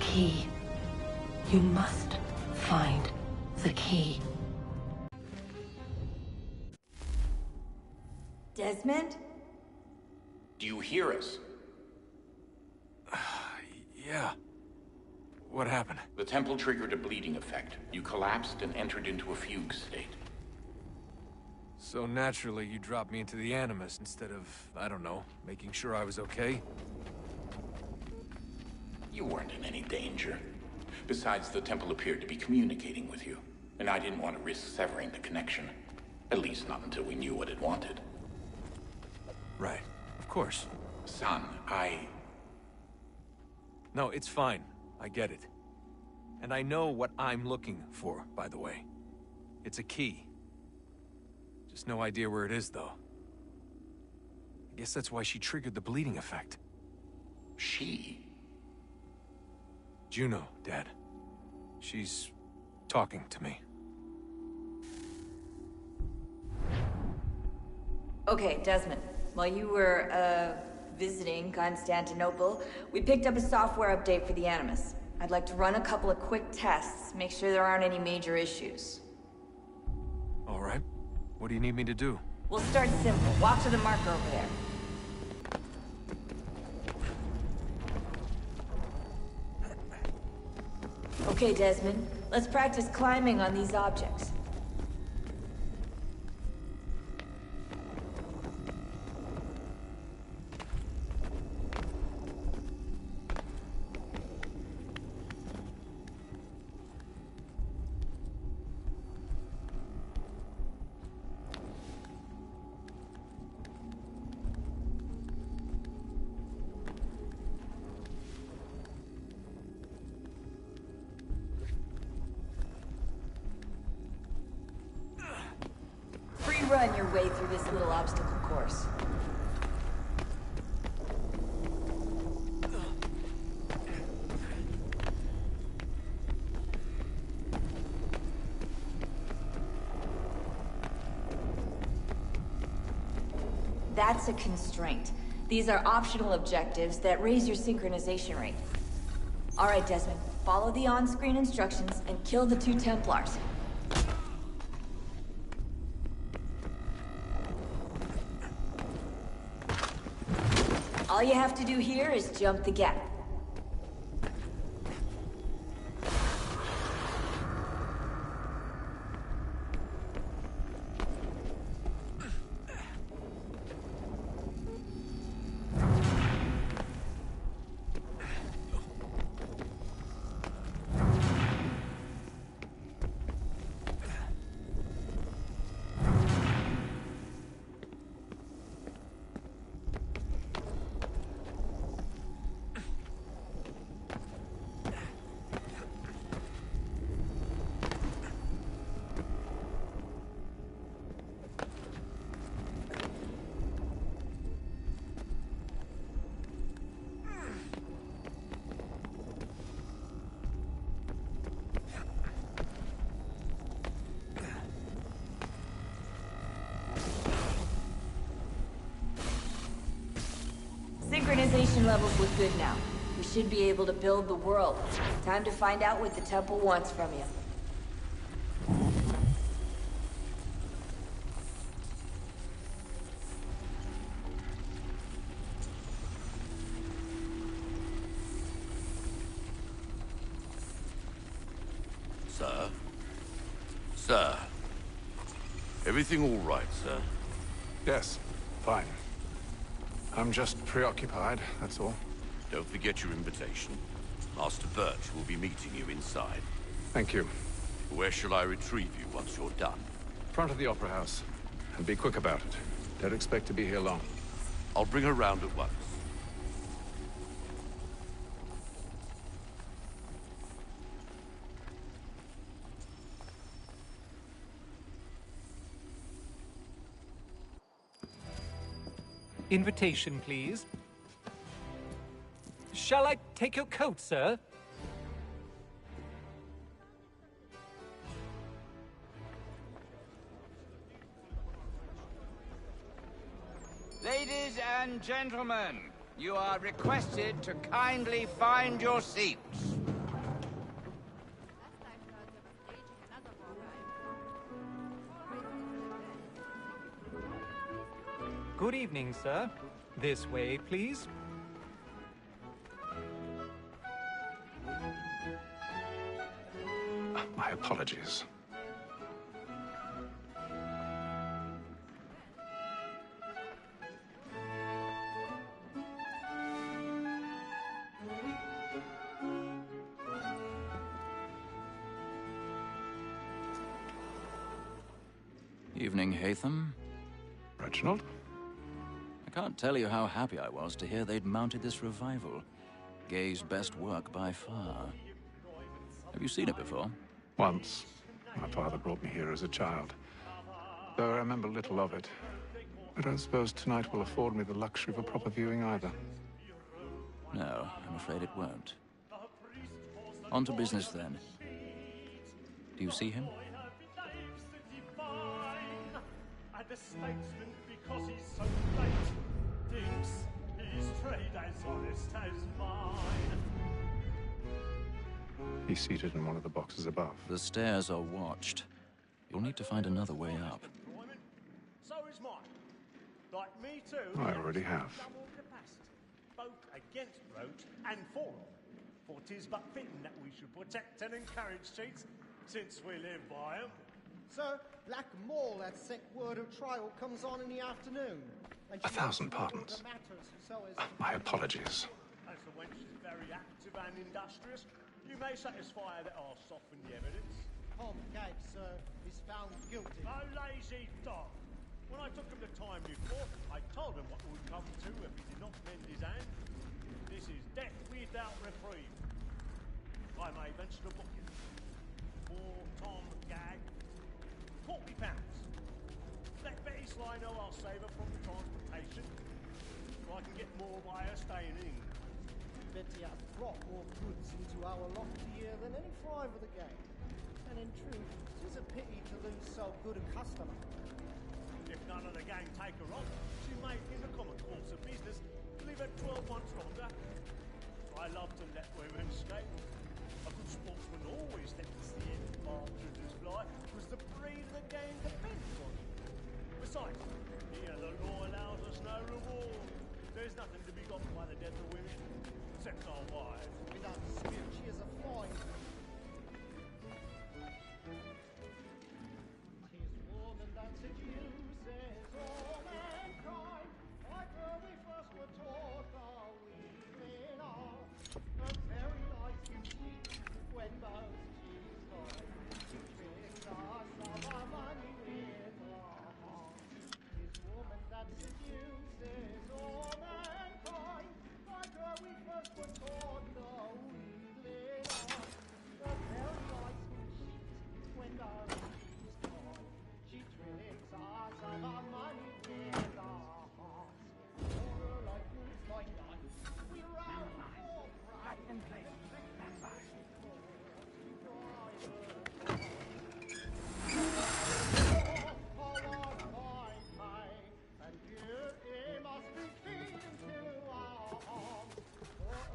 key. You must find the key. Desmond? Do you hear us? Yeah. What happened? The temple triggered a bleeding effect. You collapsed and entered into a fugue state. So naturally, you dropped me into the Animus instead of, I don't know, making sure I was okay? You weren't in any danger. Besides, the temple appeared to be communicating with you, and I didn't want to risk severing the connection. At least not until we knew what it wanted. Right. Of course. Son, No, it's fine. I get it. And I know what I'm looking for, by the way. It's a key. Just no idea where it is, though. I guess that's why she triggered the bleeding effect. She? Juno, Dad. She's talking to me. Okay, Desmond. While you were, visiting Constantinople, we picked up a software update for the Animus. I'd like to run a couple of quick tests, make sure there aren't any major issues. All right. What do you need me to do? We'll start simple. Walk to the marker over there. Okay, Desmond. Let's practice climbing on these objects. Run your way through this little obstacle course. That's a constraint. These are optional objectives that raise your synchronization rate. All right, Desmond. Follow the on-screen instructions and kill the 2 Templars. All you have to do here is jump the gap. Synchronization levels look good now. We should be able to build the world. Time to find out what the temple wants from you. Sir? Sir? Everything all right, sir? Yes, fine. I'm just preoccupied, that's all. Don't forget your invitation. Master Birch will be meeting you inside. Thank you. Where shall I retrieve you once you're done? Front of the Opera House. And be quick about it. Don't expect to be here long. I'll bring her round at once. Invitation, please. Shall I take your coat, sir? Ladies and gentlemen, you are requested to kindly find your seats. Good evening, sir. This way, please. My apologies. Evening, Hatham. Reginald? I can't tell you how happy I was to hear they'd mounted this revival. Gay's best work by far. Have you seen it before? Once. My father brought me here as a child. Though I remember little of it. I don't suppose tonight will afford me the luxury of a proper viewing either. No, I'm afraid it won't. On to business then. Do you see him? The statesman, because he's so great, thinks his trade as honest as mine. He's seated in one of the boxes above. The stairs are watched. You'll need to find another way up. So is mine. Like me too. I already have. Double capacity, both against roach and for. For 'tis but fitting that we should protect and encourage cheats, since we live by 'em. Sir, Black Mall, that sick word of trial, comes on in the afternoon. And 1,000 pardons. My apologies. As the wench is very active and industrious, you may satisfy that I'll soften the evidence. Tom Gag, sir, is found guilty. A lazy dog. When I took him the time before, I told him what would come to if he did not mend his hand. This is death without reprieve. I may venture to book him. For Tom Gag, £40. Let Betty Sly know I'll save her from the transportation, so I can get more by her staying in England. Betty hath brought more goods into our lofty year than any thrive of the game. And in truth, 'tis a pity to lose so good a customer. If none of the gang take her on, she may, in the common course of business, leave her 12 months longer. I love to let women skate. A good sportsman always lets the end partridges fly, because the breed of the game depends on it. Besides, here the law allows us no reward. There's nothing to be got by the death of women, except our wives. Without dispute, she is a fine. Tis woman that seduces all mankind, like her we first were taught our weakling are. Her very life you cheat when most she's gone. She tricks us of our money with her heart. Tis woman that seduces all mankind, like her we first were taught our weakling are. Her very life you cheat when most she's gone. She tricks us of our money with our hearts. For her life moves my life, we run for pride and place.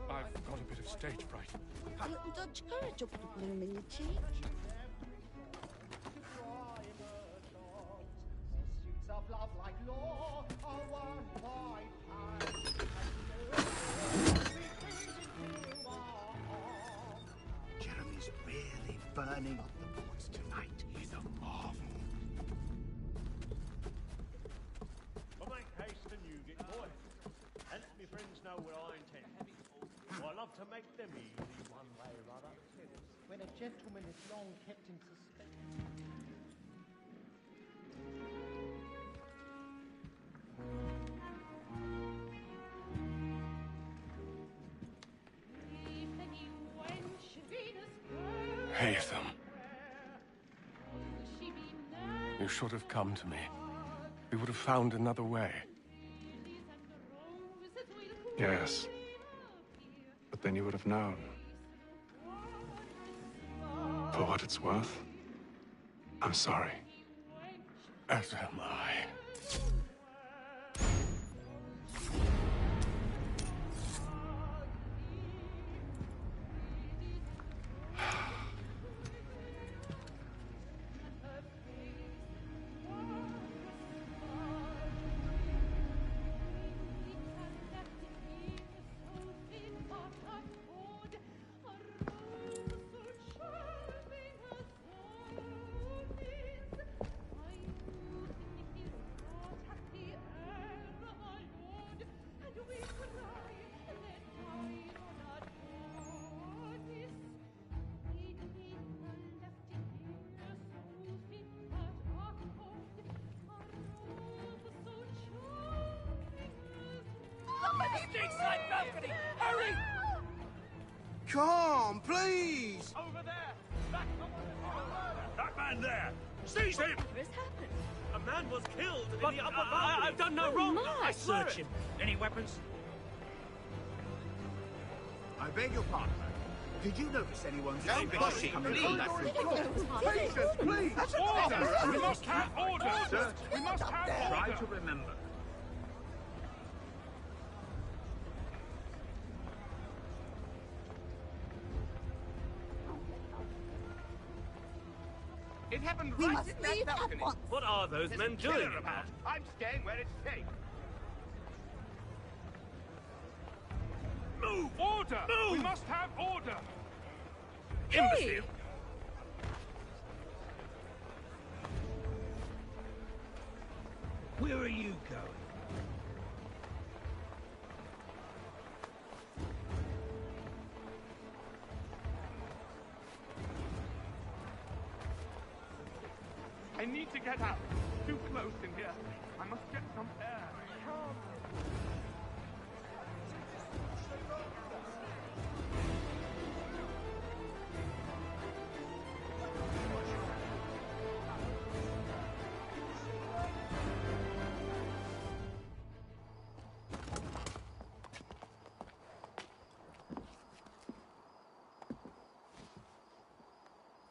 I've got a bit of stage fright. A little Dutch courage will put a bloom in your cheek. Pursuits of love like law are won by time. Jeremy's really burning up the boards tonight. He's a marvel. But make haste and you get boy. And let me friends know what I intend. I love to make them easy one way or other. When a gentleman is long kept in suspense. Hatham. You should have come to me. We would have found another way. Yes. But then you would have known. For what it's worth, I'm sorry. As am I. Street side balcony! Hurry! Come, please! Over there! That man there! Seize him! What has happened? A man was killed in the upper balcony! I've done no wrong! my. I swear Search it. him. Any weapons? I beg your pardon. Did you notice anyone's Don't push it, coming please. from that room? Patience, please! Order! We must have order! Sir, We must have try order! to remember. It happened We right must in that leave at balcony. once. What are those There's men a killer doing? about. I'm staying where it's safe. Move! Order! Move! We must have order! Hey! Imbecile! Where are you going? I need to get out. Too close in here. I must get some air.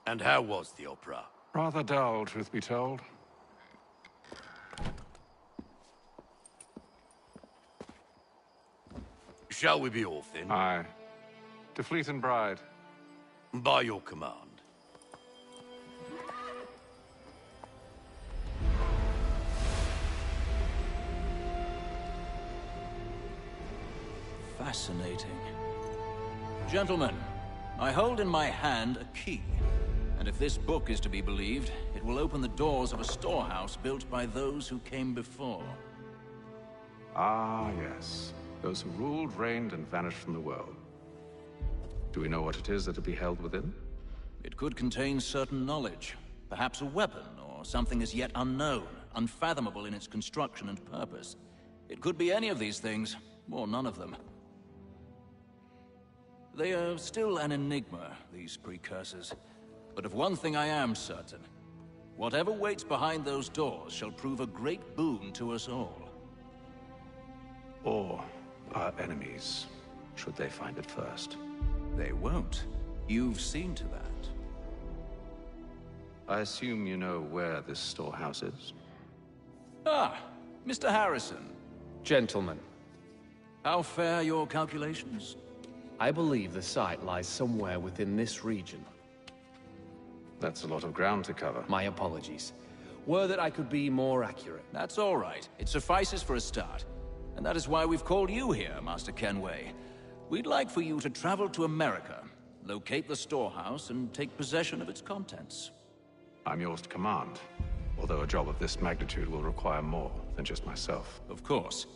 And how was the opera? Rather dull, truth be told. Shall we be off then? Aye. To Fleet and Bride. By your command. Fascinating. Gentlemen, I hold in my hand a key. And if this book is to be believed, it will open the doors of a storehouse built by those who came before. Ah, yes. Those who ruled, reigned, and vanished from the world. Do we know what it is that will be held within? It could contain certain knowledge. Perhaps a weapon, or something as yet unknown, unfathomable in its construction and purpose. It could be any of these things, or none of them. They are still an enigma, these precursors. But of one thing I am certain. Whatever waits behind those doors shall prove a great boon to us all. Or our enemies, should they find it first. They won't. You've seen to that. I assume you know where this storehouse is? Ah, Mr. Harrison. Gentlemen, How fare your calculations? I believe the site lies somewhere within this region. That's a lot of ground to cover. My apologies. Were that I could be more accurate. That's all right. It suffices for a start. And that is why we've called you here, Master Kenway. We'd like for you to travel to America, locate the storehouse, and take possession of its contents. I'm yours to command, although a job of this magnitude will require more than just myself. Of course.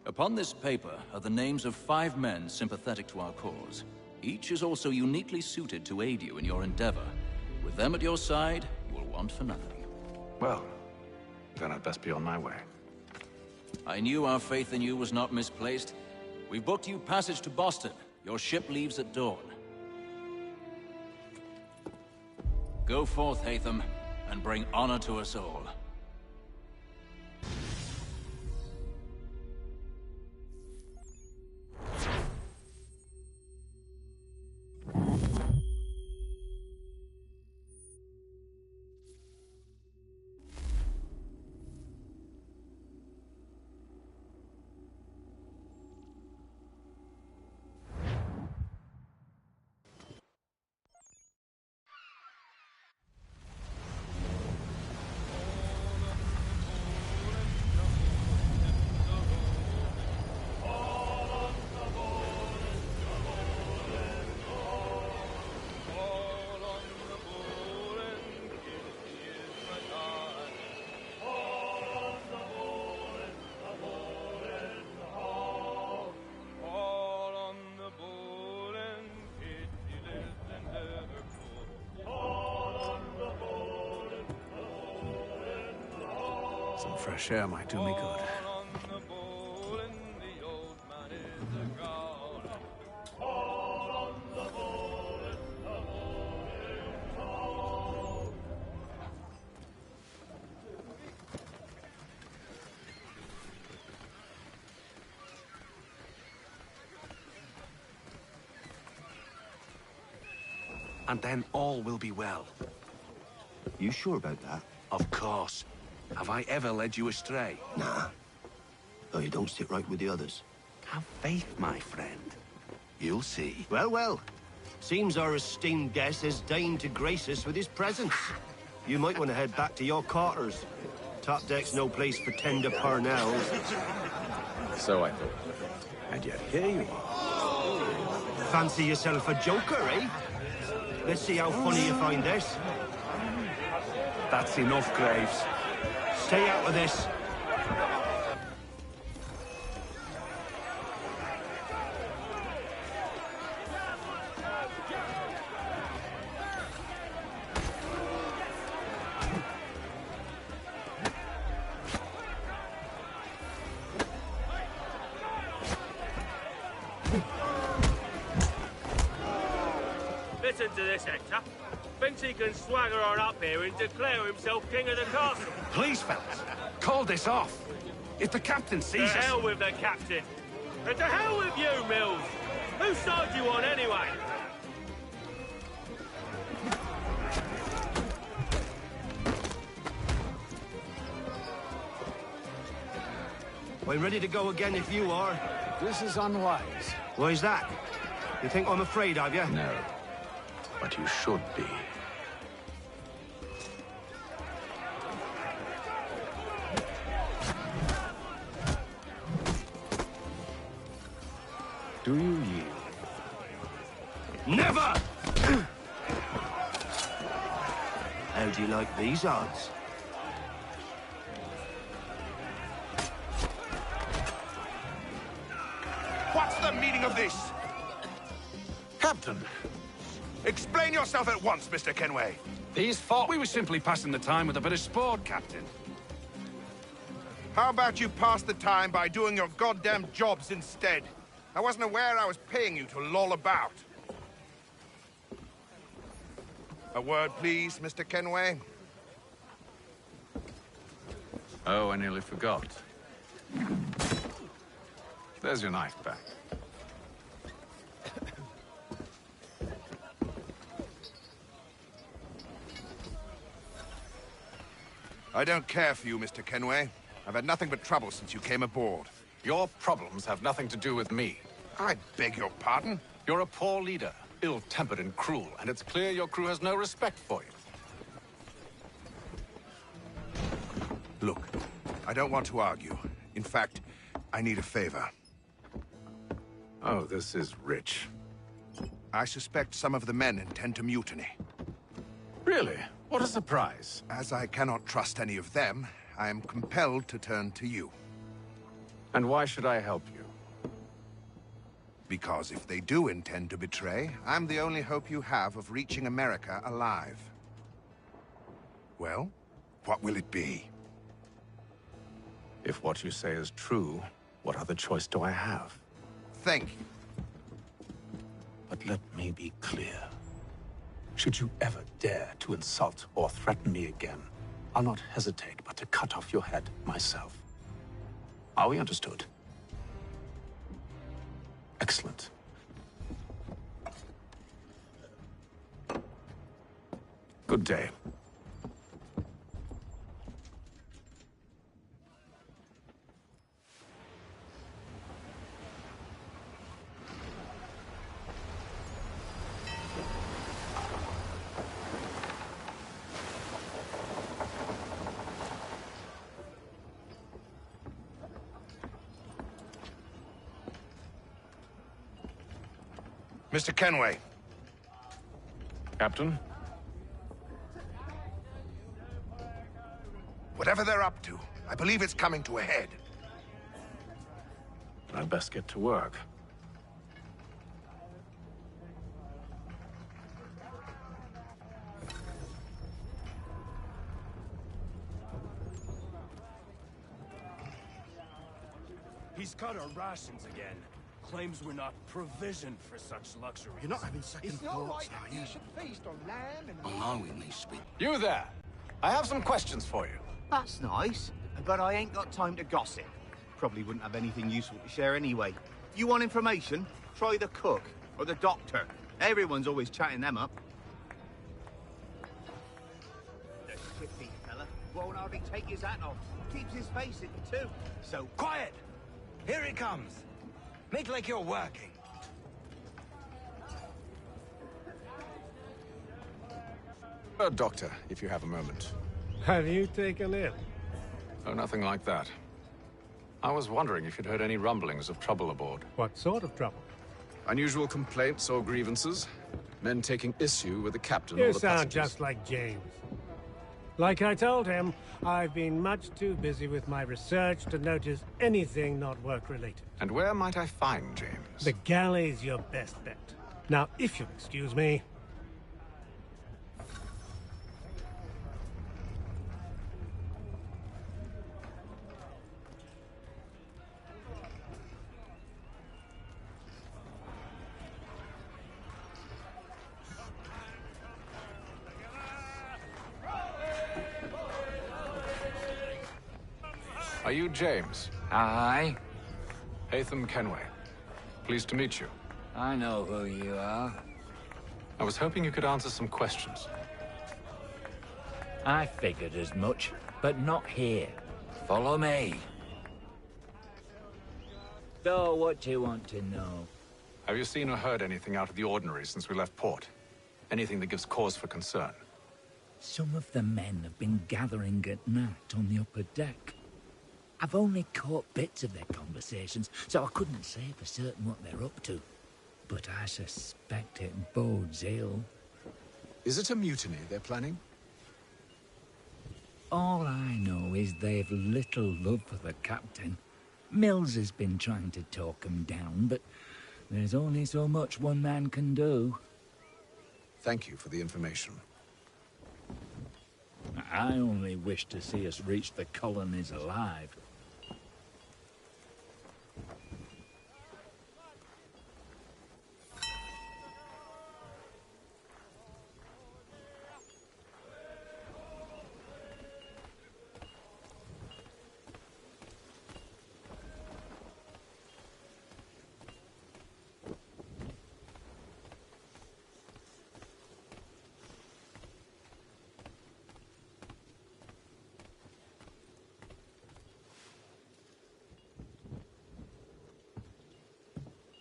Upon this paper are the names of 5 men sympathetic to our cause. Each is also uniquely suited to aid you in your endeavor. With them at your side, you will want for nothing. Well, then I'd best be on my way. I knew our faith in you was not misplaced. We've booked you passage to Boston. Your ship leaves at dawn. Go forth, Hatham, and bring honor to us all. Some fresh air might do me good. and then all will be well. You sure about that? Of course. Have I ever led you astray? Nah. Though you don't sit right with the others. Have faith, my friend. You'll see. Well, well. Seems our esteemed guest has deigned to grace us with his presence. You might want to head back to your quarters. Top deck's no place for tender parnells. So I thought. And yet here you are. Fancy yourself a joker, eh? Let's see how funny you find this. That's enough, Graves. Stay out of this. Listen to this, Hector. Thinks he can swagger on up here and declare himself king of the castle. Please, fellas, call this off. If the captain sees us... To hell with the captain. And to hell with you, Mills. Whose side you on, anyway? I'm ready to go again if you are. This is unwise. Why's that? You think I'm afraid of you? No. But you should be. Do you yield? Never! How do you like these odds? What's the meaning of this? Captain! Explain yourself at once, Mr. Kenway. These thought we were simply passing the time with a bit of sport, Captain. How about you pass the time by doing your goddamn jobs instead? I wasn't aware I was paying you to loll about. A word, please, Mr. Kenway. Oh, I nearly forgot. There's your knife back. I don't care for you, Mr. Kenway. I've had nothing but trouble since you came aboard. Your problems have nothing to do with me. I beg your pardon? You're a poor leader, ill-tempered and cruel, and it's clear your crew has no respect for you. Look, I don't want to argue. In fact, I need a favor. Oh, this is rich. I suspect some of the men intend to mutiny. Really? What a surprise. As I cannot trust any of them, I am compelled to turn to you. And why should I help you? Because if they do intend to betray, I'm the only hope you have of reaching America alive. Well, what will it be? If what you say is true, what other choice do I have? Thank you. But let me be clear. Should you ever dare to insult or threaten me again, I'll not hesitate but to cut off your head myself. Are we understood? Excellent. Good day. Mr. Kenway. Captain? Whatever they're up to, I believe it's coming to a head. I'd best get to work. He's cut our rations again. Claims we're not provisioned for such luxuries. You're not having second It's not thoughts, right are that you? you should feast on lamb and... Oh, no, we may speak. You there! I have some questions for you. That's nice, but I ain't got time to gossip. Probably wouldn't have anything useful to share anyway. You want information? Try the cook or the doctor. Everyone's always chatting them up. shifty fella. Won't hardly take his hat off. Keeps his face hidden too. So quiet! Here he comes. Make like you're working. Doctor, if you have a moment. Have you taken ill? Oh, nothing like that. I was wondering if you'd heard any rumblings of trouble aboard. What sort of trouble? Unusual complaints or grievances? Men taking issue with the captain You or the sound passengers? just like James. Like I told him, I've been much too busy with my research to notice anything not work-related. And where might I find James? The galley's your best bet. Now, if you'll excuse me... Are you James? Aye. Hatham Kenway. Pleased to meet you. I know who you are. I was hoping you could answer some questions. I figured as much, but not here. Follow me. So, what do you want to know? Have you seen or heard anything out of the ordinary since we left port? Anything that gives cause for concern? Some of the men have been gathering at night on the upper deck. I've only caught bits of their conversations, so I couldn't say for certain what they're up to. But I suspect it bodes ill. Is it a mutiny they're planning? All I know is they've little love for the captain. Mills has been trying to talk him down, but there's only so much one man can do. Thank you for the information. I only wish to see us reach the colonies alive.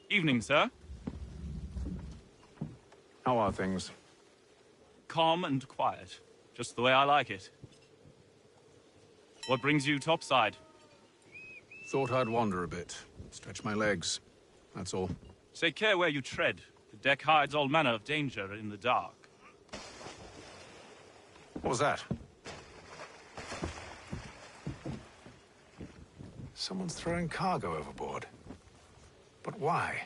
Evening, sir. How are things? Calm and quiet. Just the way I like it. What brings you topside? Thought I'd wander a bit. Stretch my legs. That's all. Take care where you tread. The deck hides all manner of danger in the dark. What was that? Someone's throwing cargo overboard. But why?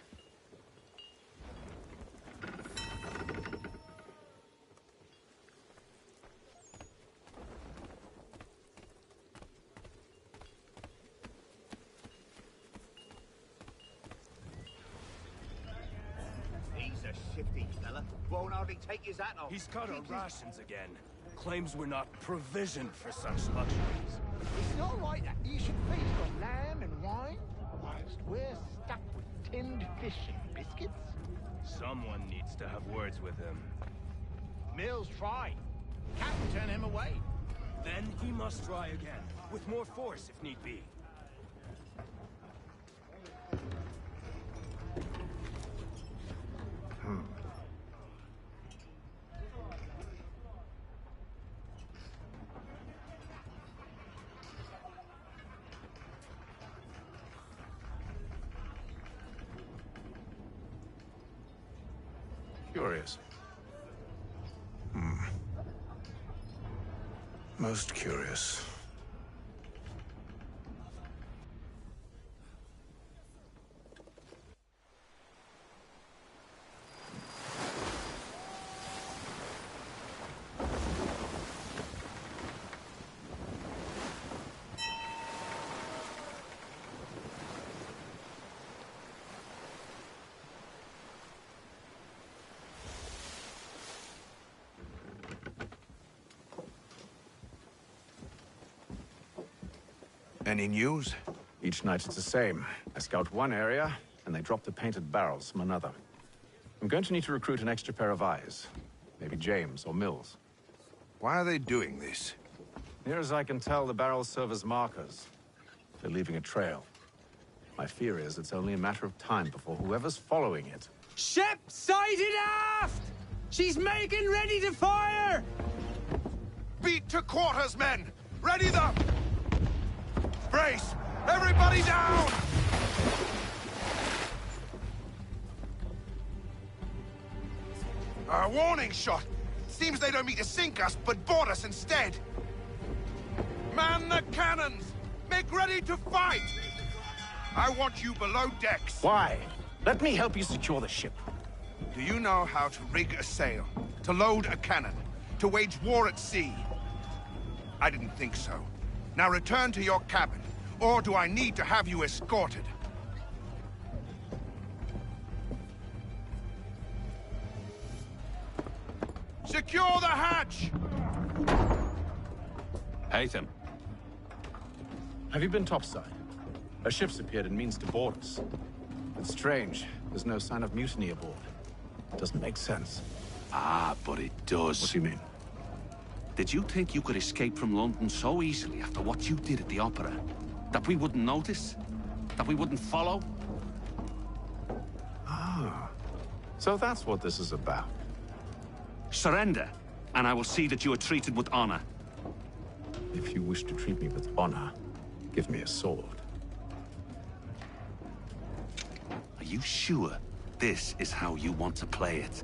He's a shifty fella. Won't hardly take his hat off. He's cut our rations again. Claims we're not provisioned for such luxuries. It's not right that you should feast on lamb and wine whilst we're stuck with tinned fish and biscuits. Someone needs to have words with him. Mills tried. Captain turned him away. Then he must try again, with more force if need be. Curious. Most curious. Any news? Each night it's the same. I scout one area, and they drop the painted barrels from another. I'm going to need to recruit an extra pair of eyes. Maybe James or Mills. Why are they doing this? Near as I can tell, the barrels serve as markers. They're leaving a trail. My fear is it's only a matter of time before whoever's following it... Ship sighted aft! She's making ready to fire! Beat to quarters, men! Ready the... Brace! Everybody down! A warning shot! Seems they don't mean to sink us, but board us instead! Man the cannons! Make ready to fight! I want you below decks. Why? Let me help you secure the ship. Do you know how to rig a sail? To load a cannon? To wage war at sea? I didn't think so. Now return to your cabin, or do I need to have you escorted? Secure the hatch! Haytham. Have you been topside? A ship's appeared and means to board us. It's strange. There's no sign of mutiny aboard. It doesn't make sense. Ah, but it does. What do you mean? Did you think you could escape from London so easily after what you did at the opera? That we wouldn't notice? That we wouldn't follow? Ah. So that's what this is about. Surrender, and I will see that you are treated with honor. If you wish to treat me with honor, give me a sword. Are you sure this is how you want to play it?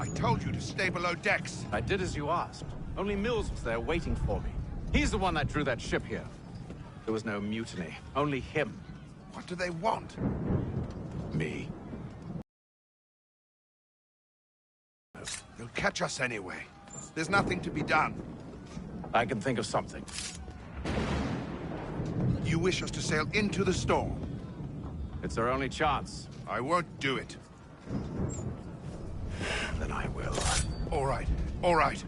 I told you to stay below decks. I did as you asked. Only Mills was there waiting for me. He's the one that drew that ship here. There was no mutiny, only him. What do they want? Me. They'll catch us anyway. There's nothing to be done. I can think of something. You wish us to sail into the storm? It's our only chance. I won't do it. Then I will. All right, all right.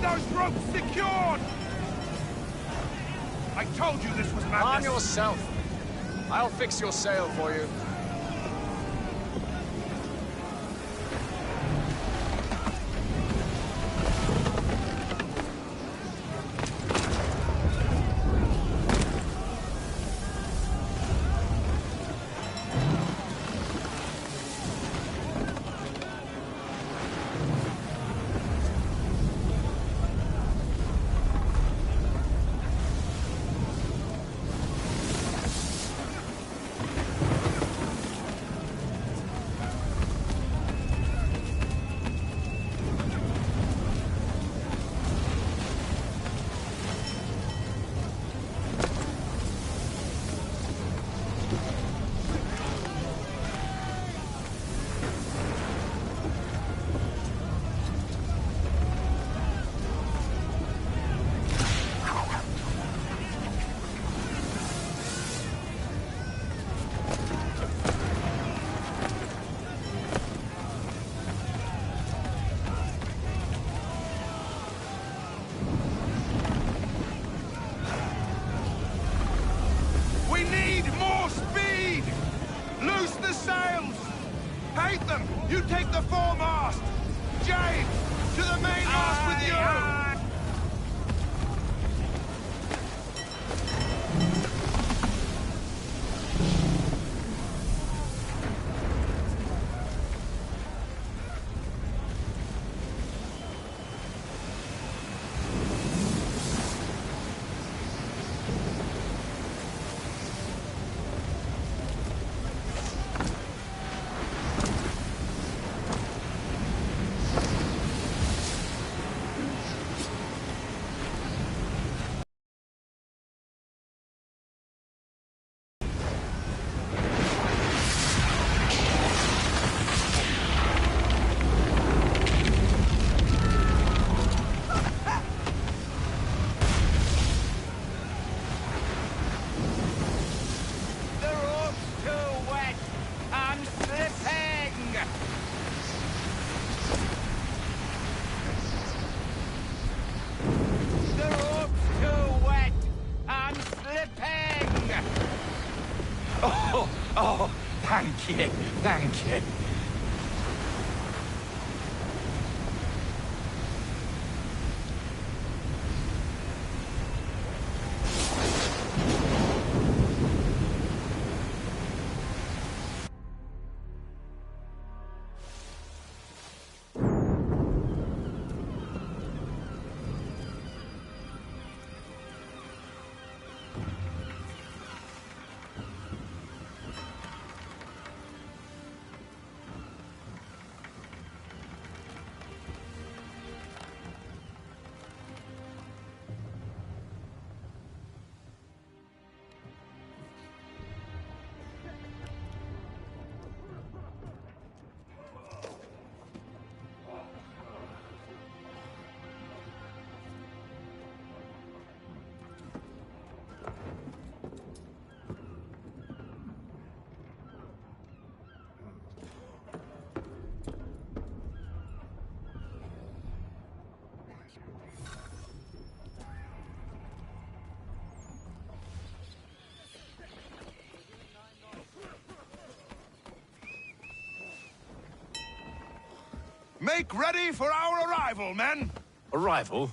Those ropes secured! I told you this was madness. Arm yourself. I'll fix your sail for you. You take the foremast! James, to the mainmast with you! Oh, thank you, thank you. Make ready for our arrival, men! Arrival?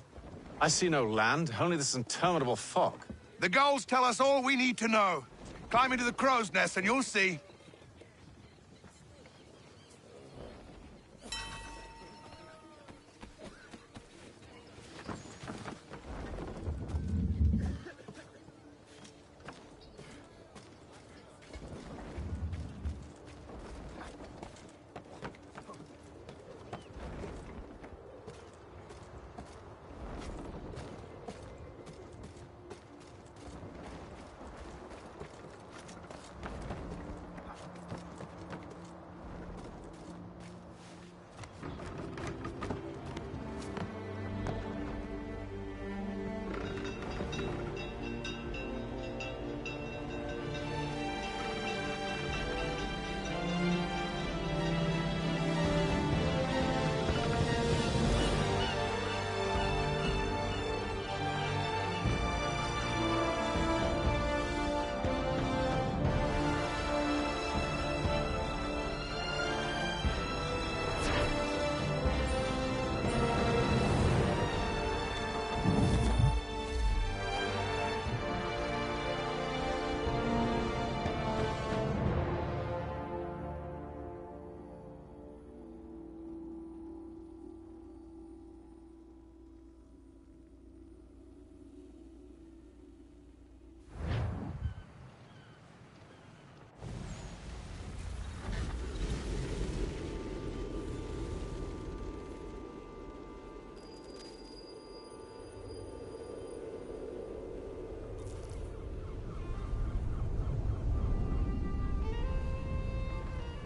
I see no land, only this interminable fog. The gulls tell us all we need to know. Climb into the crow's nest and you'll see.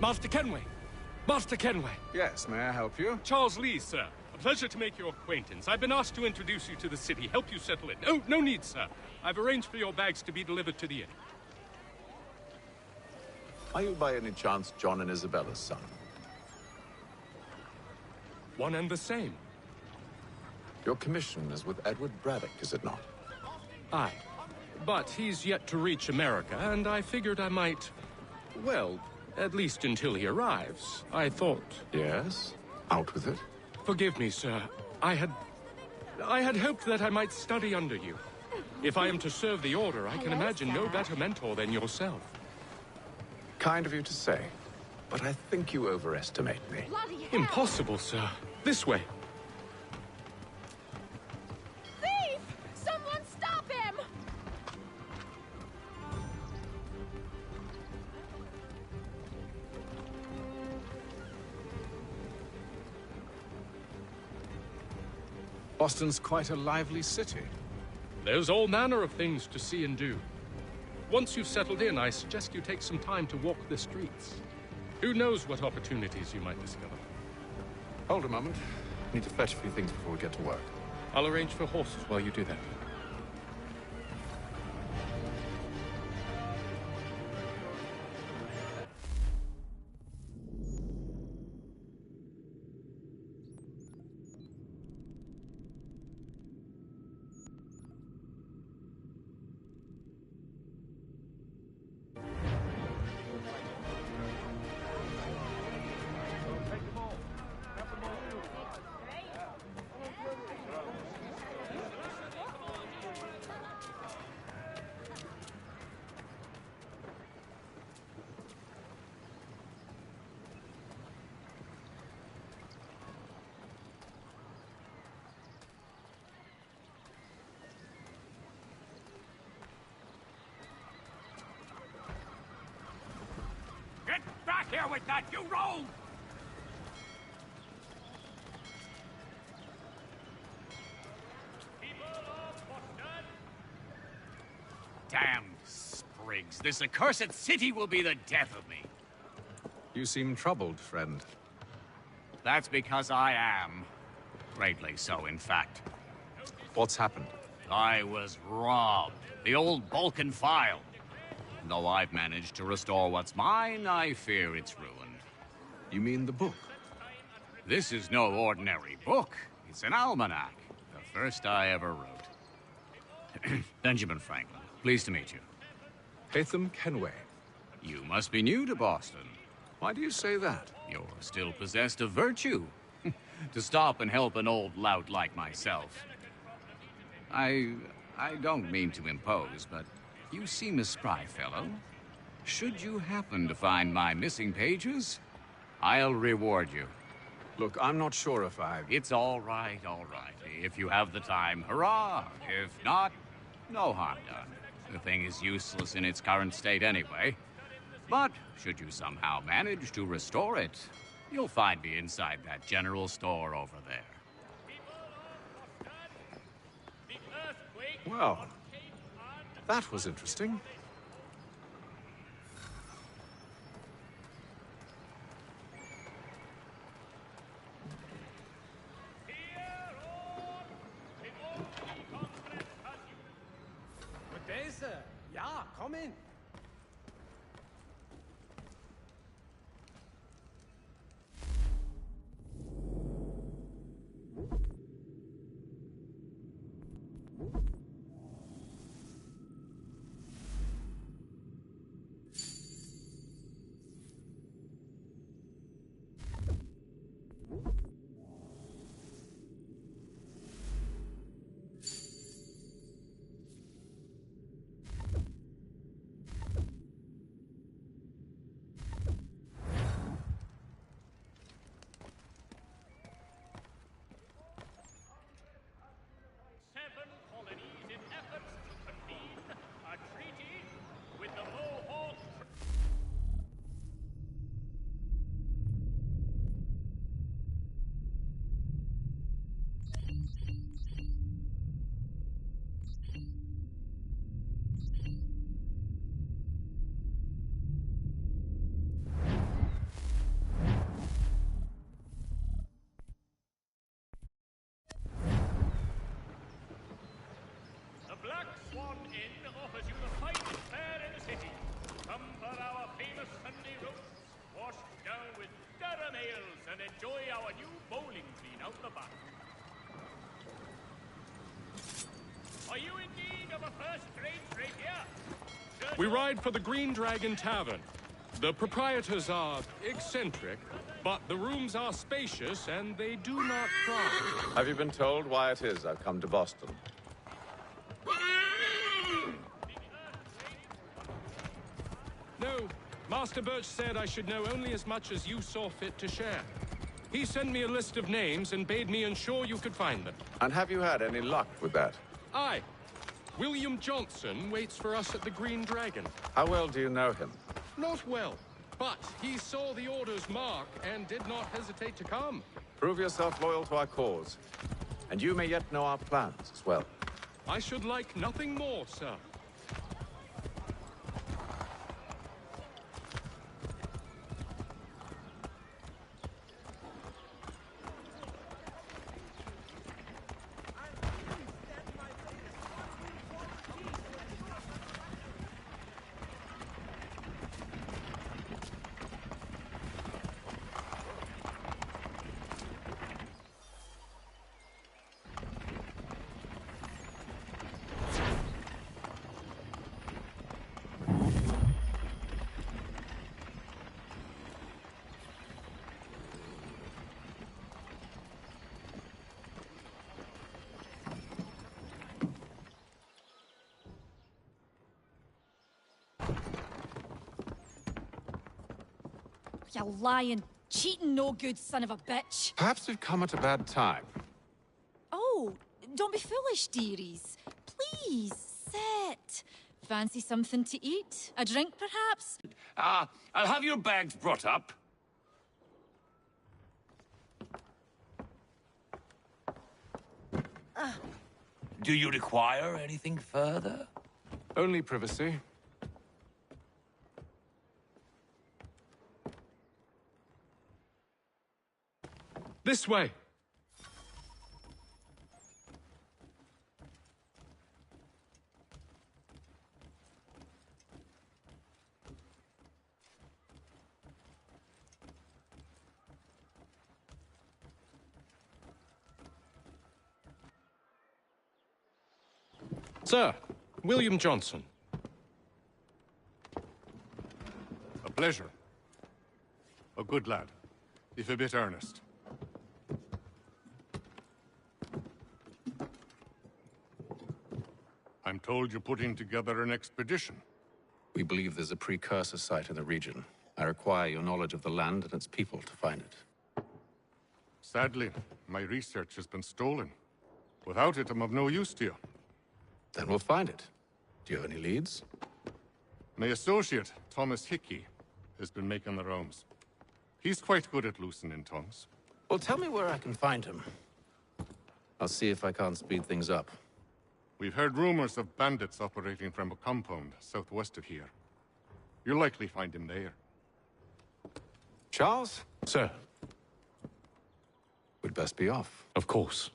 Master Kenway! Master Kenway! Yes, may I help you? Charles Lee, sir. A pleasure to make your acquaintance. I've been asked to introduce you to the city, help you settle in. Oh, no need, sir. I've arranged for your bags to be delivered to the inn. Are you by any chance John and Isabella's son? One and the same. Your commission is with Edward Braddock, is it not? Aye. But he's yet to reach America, and I figured I might, well, At least until he arrives, I thought. Yes? Out with it. Forgive me, sir. I had hoped that I might study under you. If I am to serve the Order, I can imagine no better mentor than yourself. Kind of you to say, but I think you overestimate me. Impossible, sir. This way. Thief! Someone stop him! Boston's quite a lively city. There's all manner of things to see and do. Once you've settled in, I suggest you take some time to walk the streets. Who knows what opportunities you might discover. Hold a moment. Need to fetch a few things before we get to work. I'll arrange for horses while you do that. Back here with that, you rogue! Damned sprigs. This accursed city will be the death of me. You seem troubled, friend. That's because I am. Greatly so, in fact. What's happened? I was robbed. The old Balkan file. Though I've managed to restore what's mine, I fear it's ruined. You mean the book? This is no ordinary book. It's an almanac. The first I ever wrote. Benjamin Franklin, pleased to meet you. Hatham Kenway. You must be new to Boston. Why do you say that? You're still possessed of virtue. To stop and help an old lout like myself. I don't mean to impose, but you seem a spry fellow. Should you happen to find my missing pages, I'll reward you. Look, I'm not sure if It's all right, all right. If you have the time, hurrah! If not, no harm done. The thing is useless in its current state anyway. But should you somehow manage to restore it, you'll find me inside that general store over there. Well, that was interesting. Good day, sir. Yeah, come in. Enjoy our new bowling green out the back. Are you in need of a first-rate rapier? We ride for the Green Dragon Tavern. The proprietors are eccentric, but the rooms are spacious and they do not crowd. Have you been told why it is I've come to Boston? No, Master Birch said I should know only as much as you saw fit to share. He sent me a list of names and bade me ensure you could find them. And have you had any luck with that? Aye. William Johnson waits for us at the Green Dragon. How well do you know him? Not well, but he saw the order's mark and did not hesitate to come. Prove yourself loyal to our cause. And you may yet know our plans as well. I should like nothing more, sir. You lying, cheating, no good son of a bitch. Perhaps we've come at a bad time. Oh, don't be foolish, dearies. Please, sit. Fancy something to eat? A drink, perhaps? I'll have your bags brought up. Do you require anything further? Only privacy. This way. Sir, William Johnson. A pleasure. A good lad, if a bit earnest. I'm told you're putting together an expedition. We believe there's a precursor site in the region. I require your knowledge of the land and its people to find it. Sadly, my research has been stolen. Without it, I'm of no use to you. Then we'll find it. Do you have any leads? My associate, Thomas Hickey, has been making the rounds. He's quite good at loosening tongues. Well, tell me where I can find him. I'll see if I can't speed things up. We've heard rumors of bandits operating from a compound southwest of here. You'll likely find him there. Charles? Sir. We'd best be off. Of course.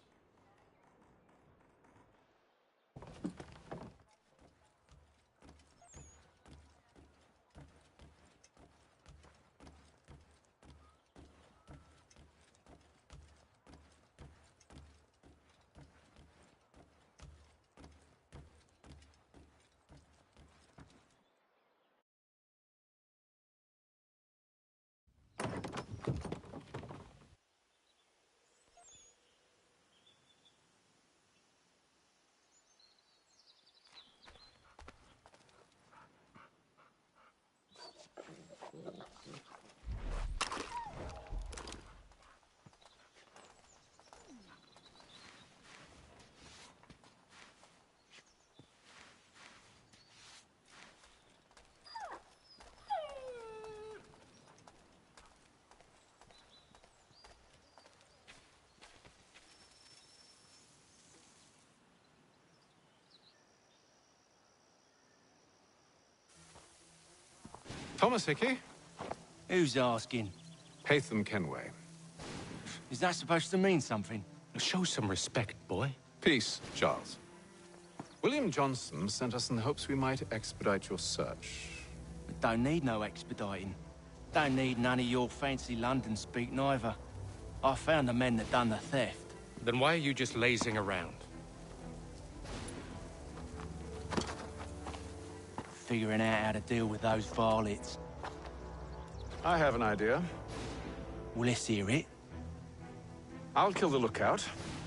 Thomas Hickey? Who's asking? Haytham Kenway. Is that supposed to mean something? Show some respect, boy. Peace, Charles. William Johnson sent us in the hopes we might expedite your search. We don't need no expediting. Don't need none of your fancy London speak neither. I found the men that done the theft. Then why are you just lazing around? Figuring out how to deal with those varlets. I have an idea. Well, let's hear it. I'll kill the lookout,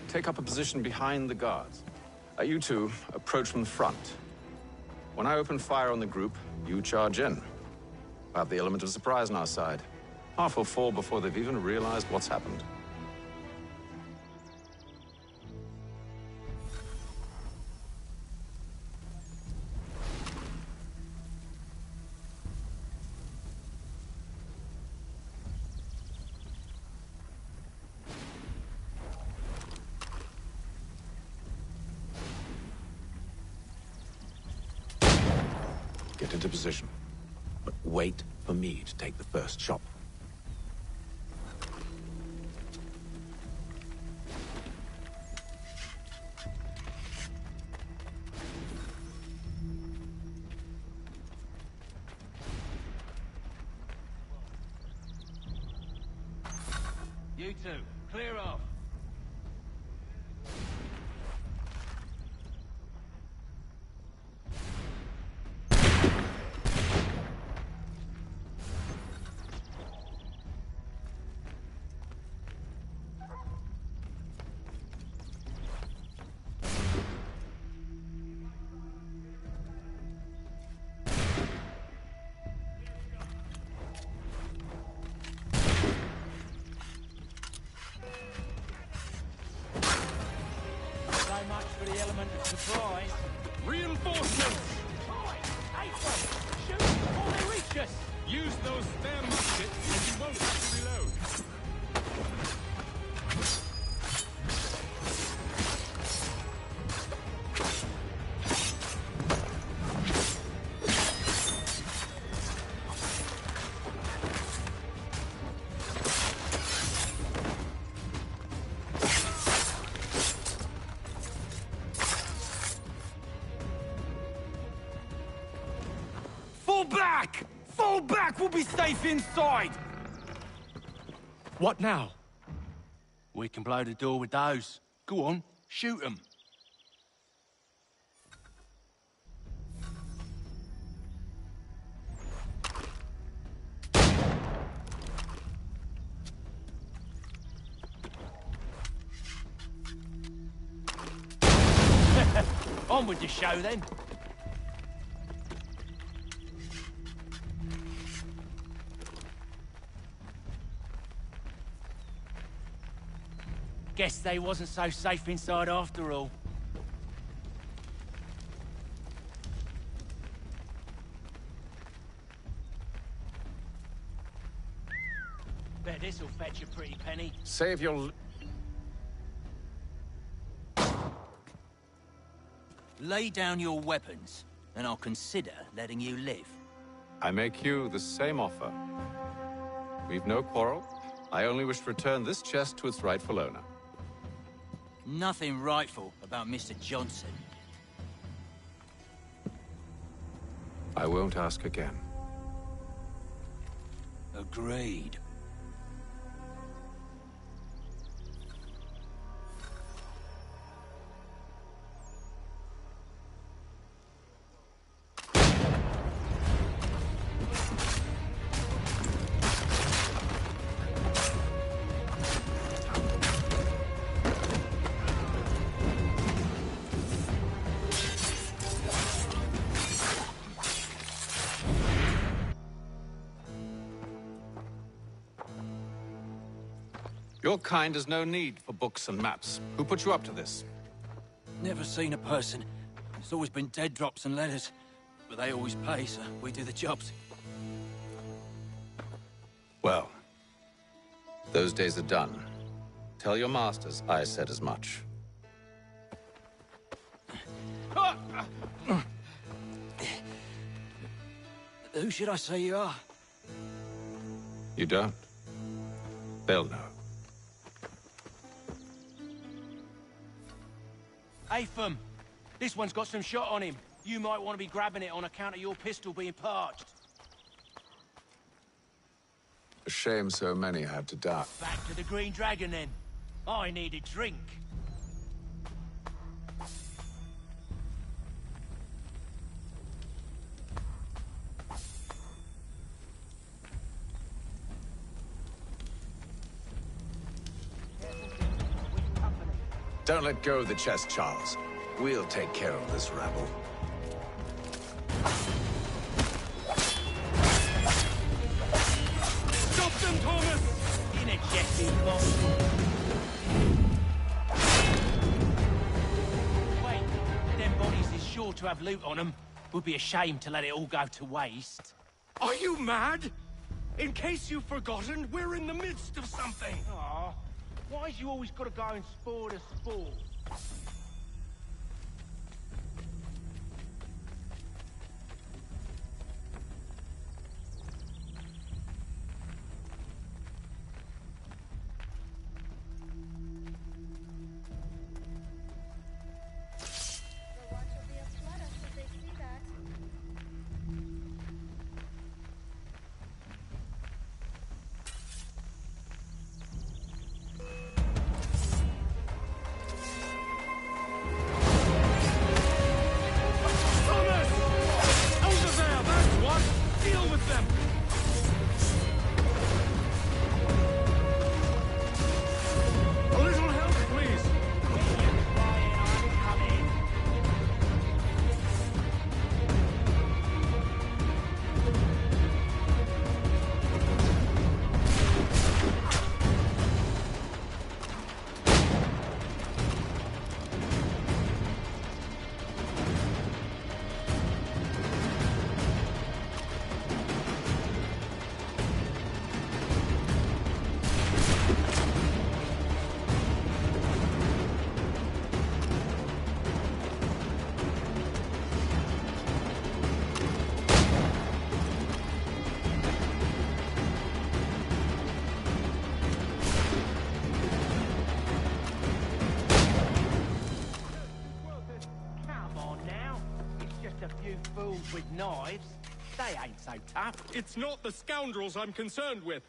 take up a position behind the guards. You two approach from the front. When I open fire on the group, you charge in. We'll have the element of surprise on our side. Half will fall before they've even realized what's happened. Get into position. But wait for me to take the first shot. You two, clear off. For the element of surprise. Reinforcements! Shoot before they reach us! Use those spare muskets and you won't have to reload. Fall back! Fall back! We'll be safe inside! What now? We can blow the door with those. Go on, shoot them. On with the show then. Guess they wasn't so safe inside after all. Bet this'll fetch a pretty penny. Save your... Lay down your weapons, and I'll consider letting you live. I make you the same offer. We've no quarrel. I only wish to return this chest to its rightful owner. Nothing rightful about Mr. Johnson. I won't ask again. Agreed. Your kind has no need for books and maps. Who put you up to this? Never seen a person. It's always been dead drops and letters. But they always pay, so we do the jobs. Well, those days are done. Tell your masters I said as much. Who should I say you are? You don't? They'll know. Atham, this one's got some shot on him. You might want to be grabbing it on account of your pistol being parched. A shame so many had to die. Back to the Green Dragon, then. I need a drink. Don't let go of the chest, Charles. We'll take care of this rabble. Stop them, Thomas! In a jetty box. Wait, them bodies is sure to have loot on them. Would be a shame to let it all go to waste. Are you mad? In case you've forgotten, we're in the midst of something. Aw, why's you always gotta go and spoil the sport? With knives, they ain't so tough. It's not the scoundrels I'm concerned with.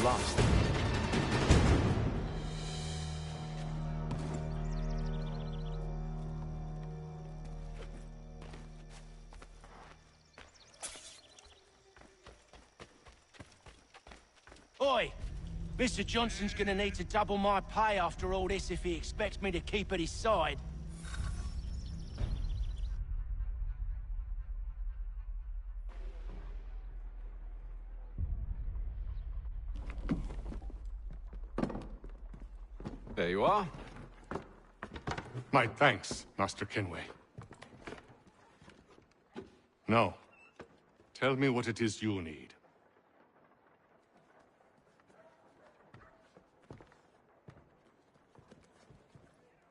lost. Oi! Mr. Johnson's gonna need to double my pay after all this if he expects me to keep at his side. There you are. My thanks, Master Kenway. Now, tell me what it is you need.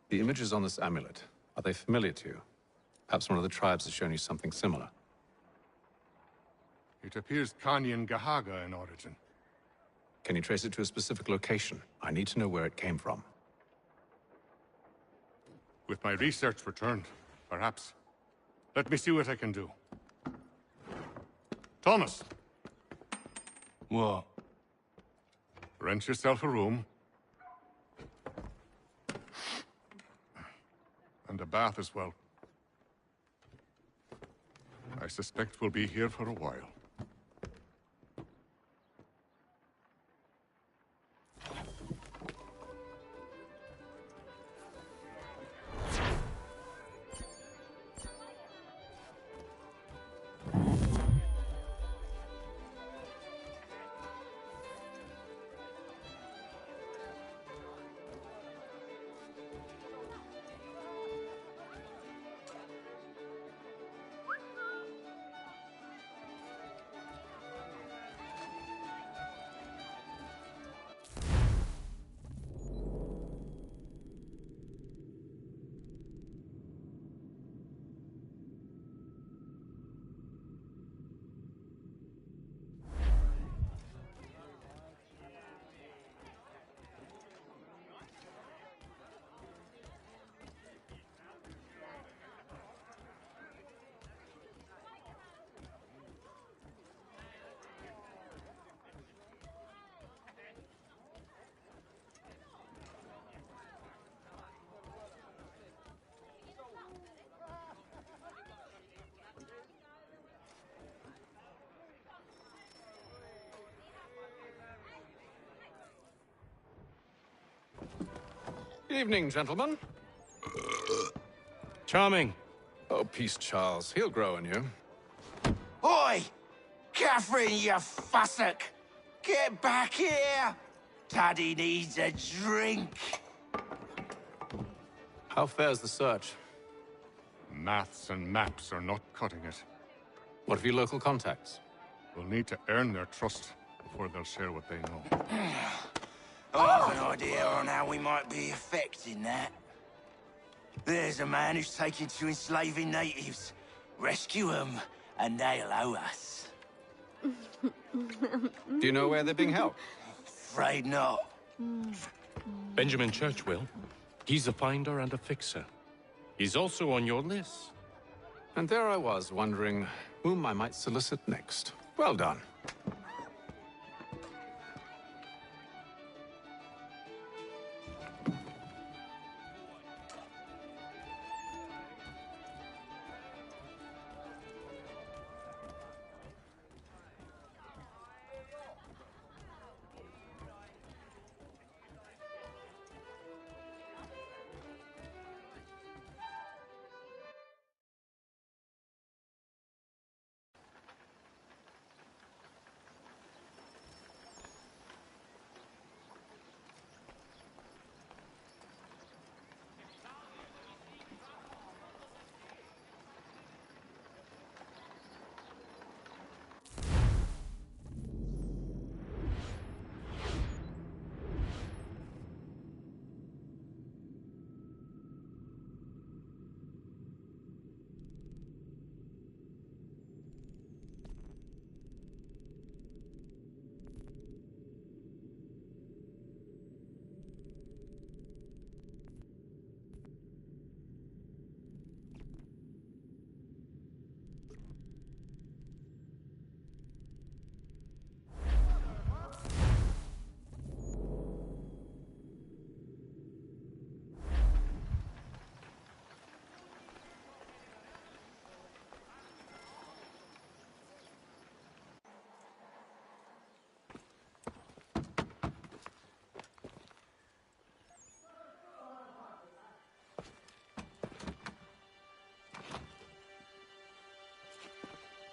The images on this amulet, are they familiar to you? Perhaps one of the tribes has shown you something similar. It appears Kanyan Gahaga in origin. Can you trace it to a specific location? I need to know where it came from. With my research returned, perhaps. Let me see what I can do. Thomas! What? Rent yourself a room. And a bath as well. I suspect we'll be here for a while. Good evening, gentlemen. Charming. Oh, peace, Charles. He'll grow on you. Oi! Catherine, you fussock! Get back here! Daddy needs a drink. How fares the search? Maths and maps are not cutting it. What of your local contacts? We'll need to earn their trust before they'll share what they know. I have an idea on how we might be affecting that. There's a man who's taken to enslaving natives. Rescue them, and they'll owe us. Do you know where they're being held? Afraid not. Benjamin Churchwill. He's a finder and a fixer. He's also on your list. And there I was, wondering whom I might solicit next. Well done.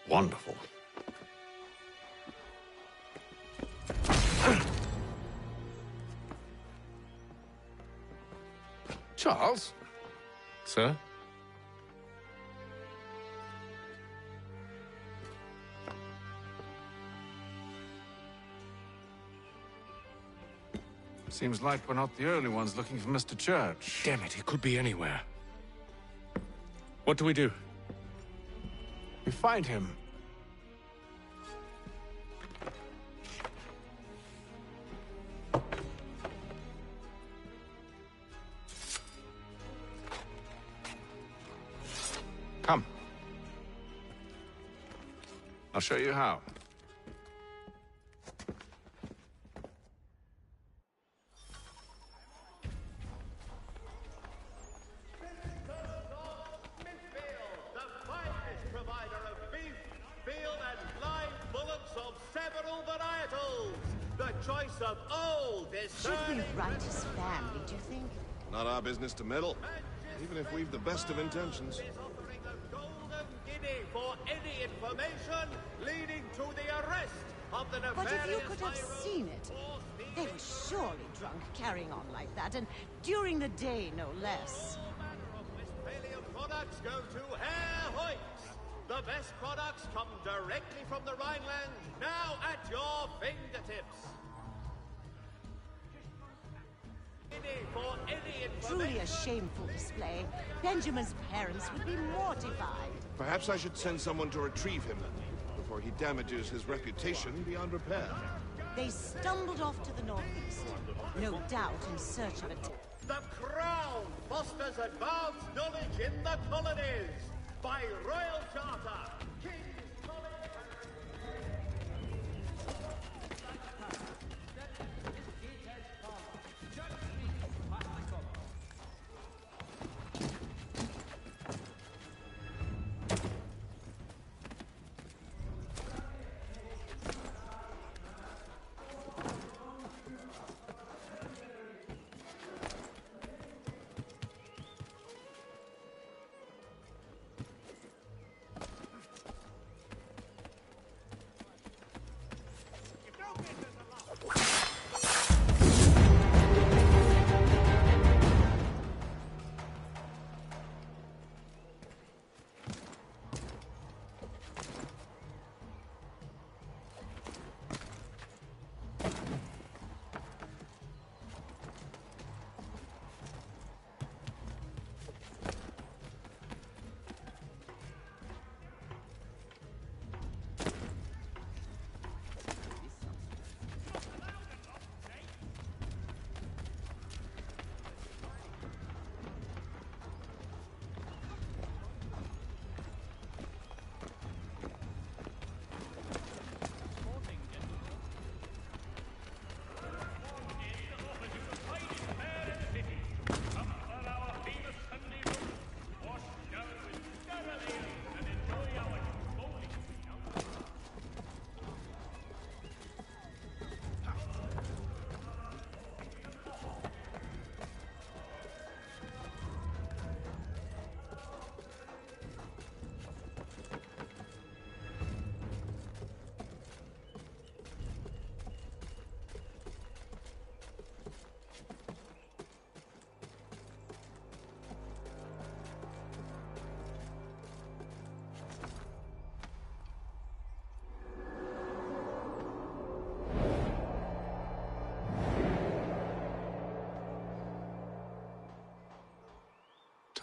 Wonderful. Charles? Sir? Seems like we're not the only ones looking for Mr. Church. Damn it, he could be anywhere. What do we do? We find him. Come. I'll show you how. Of old Should we write his family, do you think? Not our business to meddle, even if we've the best of intentions. Guinea for any information leading to the arrest of the But if you nefarious could have seen it, they were surely drunk carrying on like that, and during the day, no less. Westphalian products go to Herr Hoyt's. The best products come directly from the Rhineland, now at your fingertips. For any Truly a shameful display. Benjamin's parents would be mortified. Perhaps I should send someone to retrieve him before he damages his reputation beyond repair. They stumbled off to the northeast, no doubt in search of a... The Crown fosters advanced knowledge in the colonies by royal charter.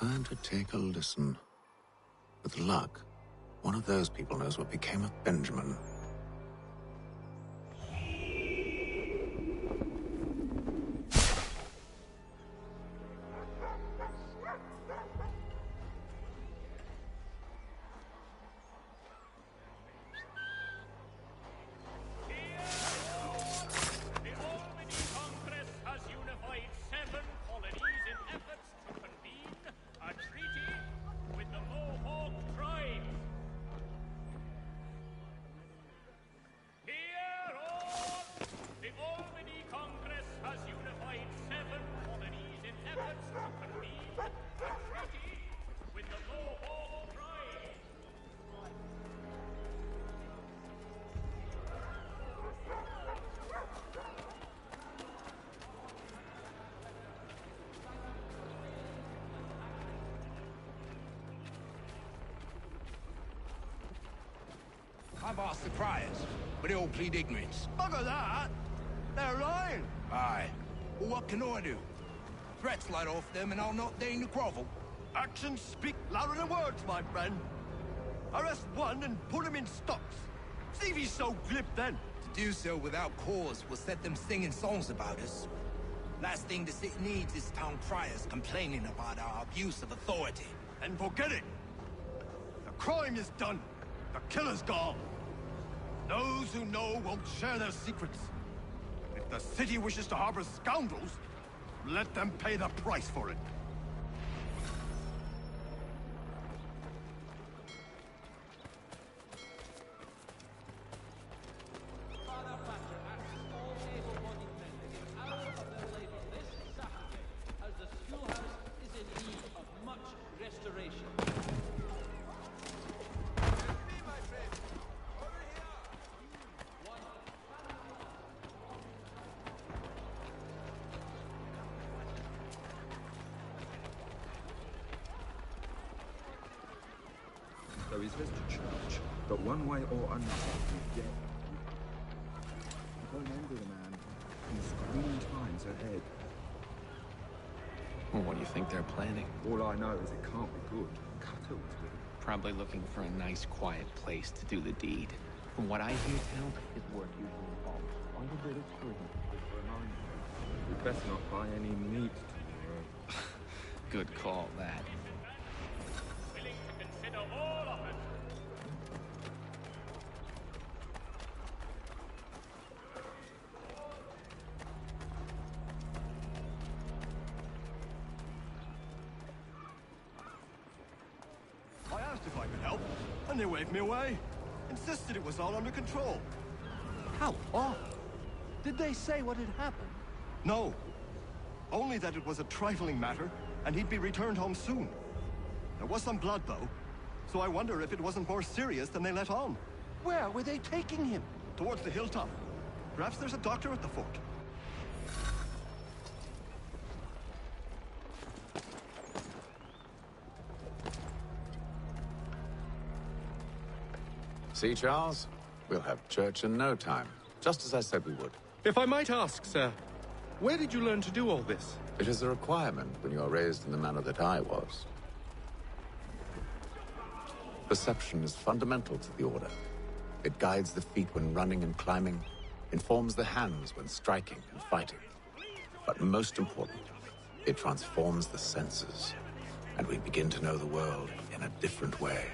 Time to take a listen. With luck, one of those people knows what became of Benjamin. I've asked the criers, but they all plead ignorance. Bugger that! They're lying! Aye. Well, what can I do? Threats light off them and I'll not deign to grovel. Actions speak louder than words, my friend. Arrest one and put him in stocks. See if he's so glib then. To do so without cause will set them singing songs about us. Last thing the city needs is town criers complaining about our abuse of authority. And forget it! The crime is done. The killer's gone. Those who know won't share their secrets. If the city wishes to harbor scoundrels, let them pay the price for it. There is this to church, but one way or another, he's dead. I don't envy the man. He's screaming times ahead. Well, what do you think they're planning? All I know is it can't be good. Cutter was good. Probably looking for a nice, quiet place to do the deed. From what I hear, tell, his work usually involves quite a bit of screaming. We'd better not buy any meat tomorrow. Good call, that. Willing to consider all of it. I asked if I could help, and they waved me away. Insisted it was all under control. How odd. Did they say what had happened? No. Only that it was a trifling matter, and he'd be returned home soon. There was some blood, though, so I wonder if it wasn't more serious than they let on. Where were they taking him? Towards the hilltop. Perhaps there's a doctor at the fort. See, Charles? We'll have church in no time, just as I said we would. If I might ask, sir, where did you learn to do all this? It is a requirement when you are raised in the manner that I was. Perception is fundamental to the Order. It guides the feet when running and climbing, informs the hands when striking and fighting. But most important, it transforms the senses, and we begin to know the world in a different way.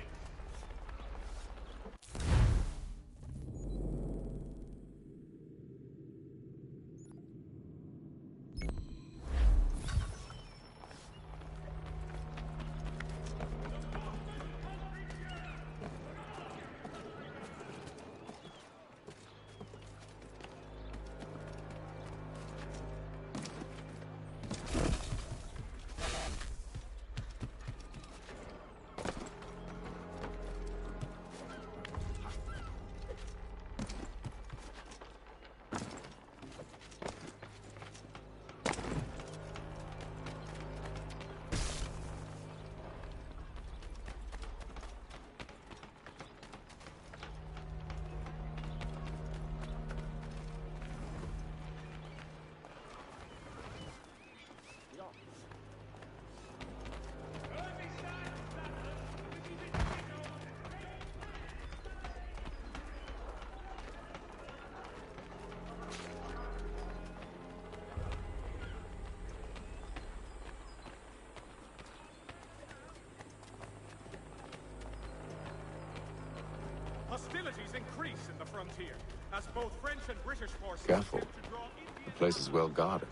Hostilities increase in the frontier, as both French and British forces Careful. attempt to draw The place is well guarded.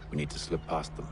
We need to slip past them.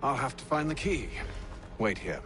I'll have to find the key. Wait here.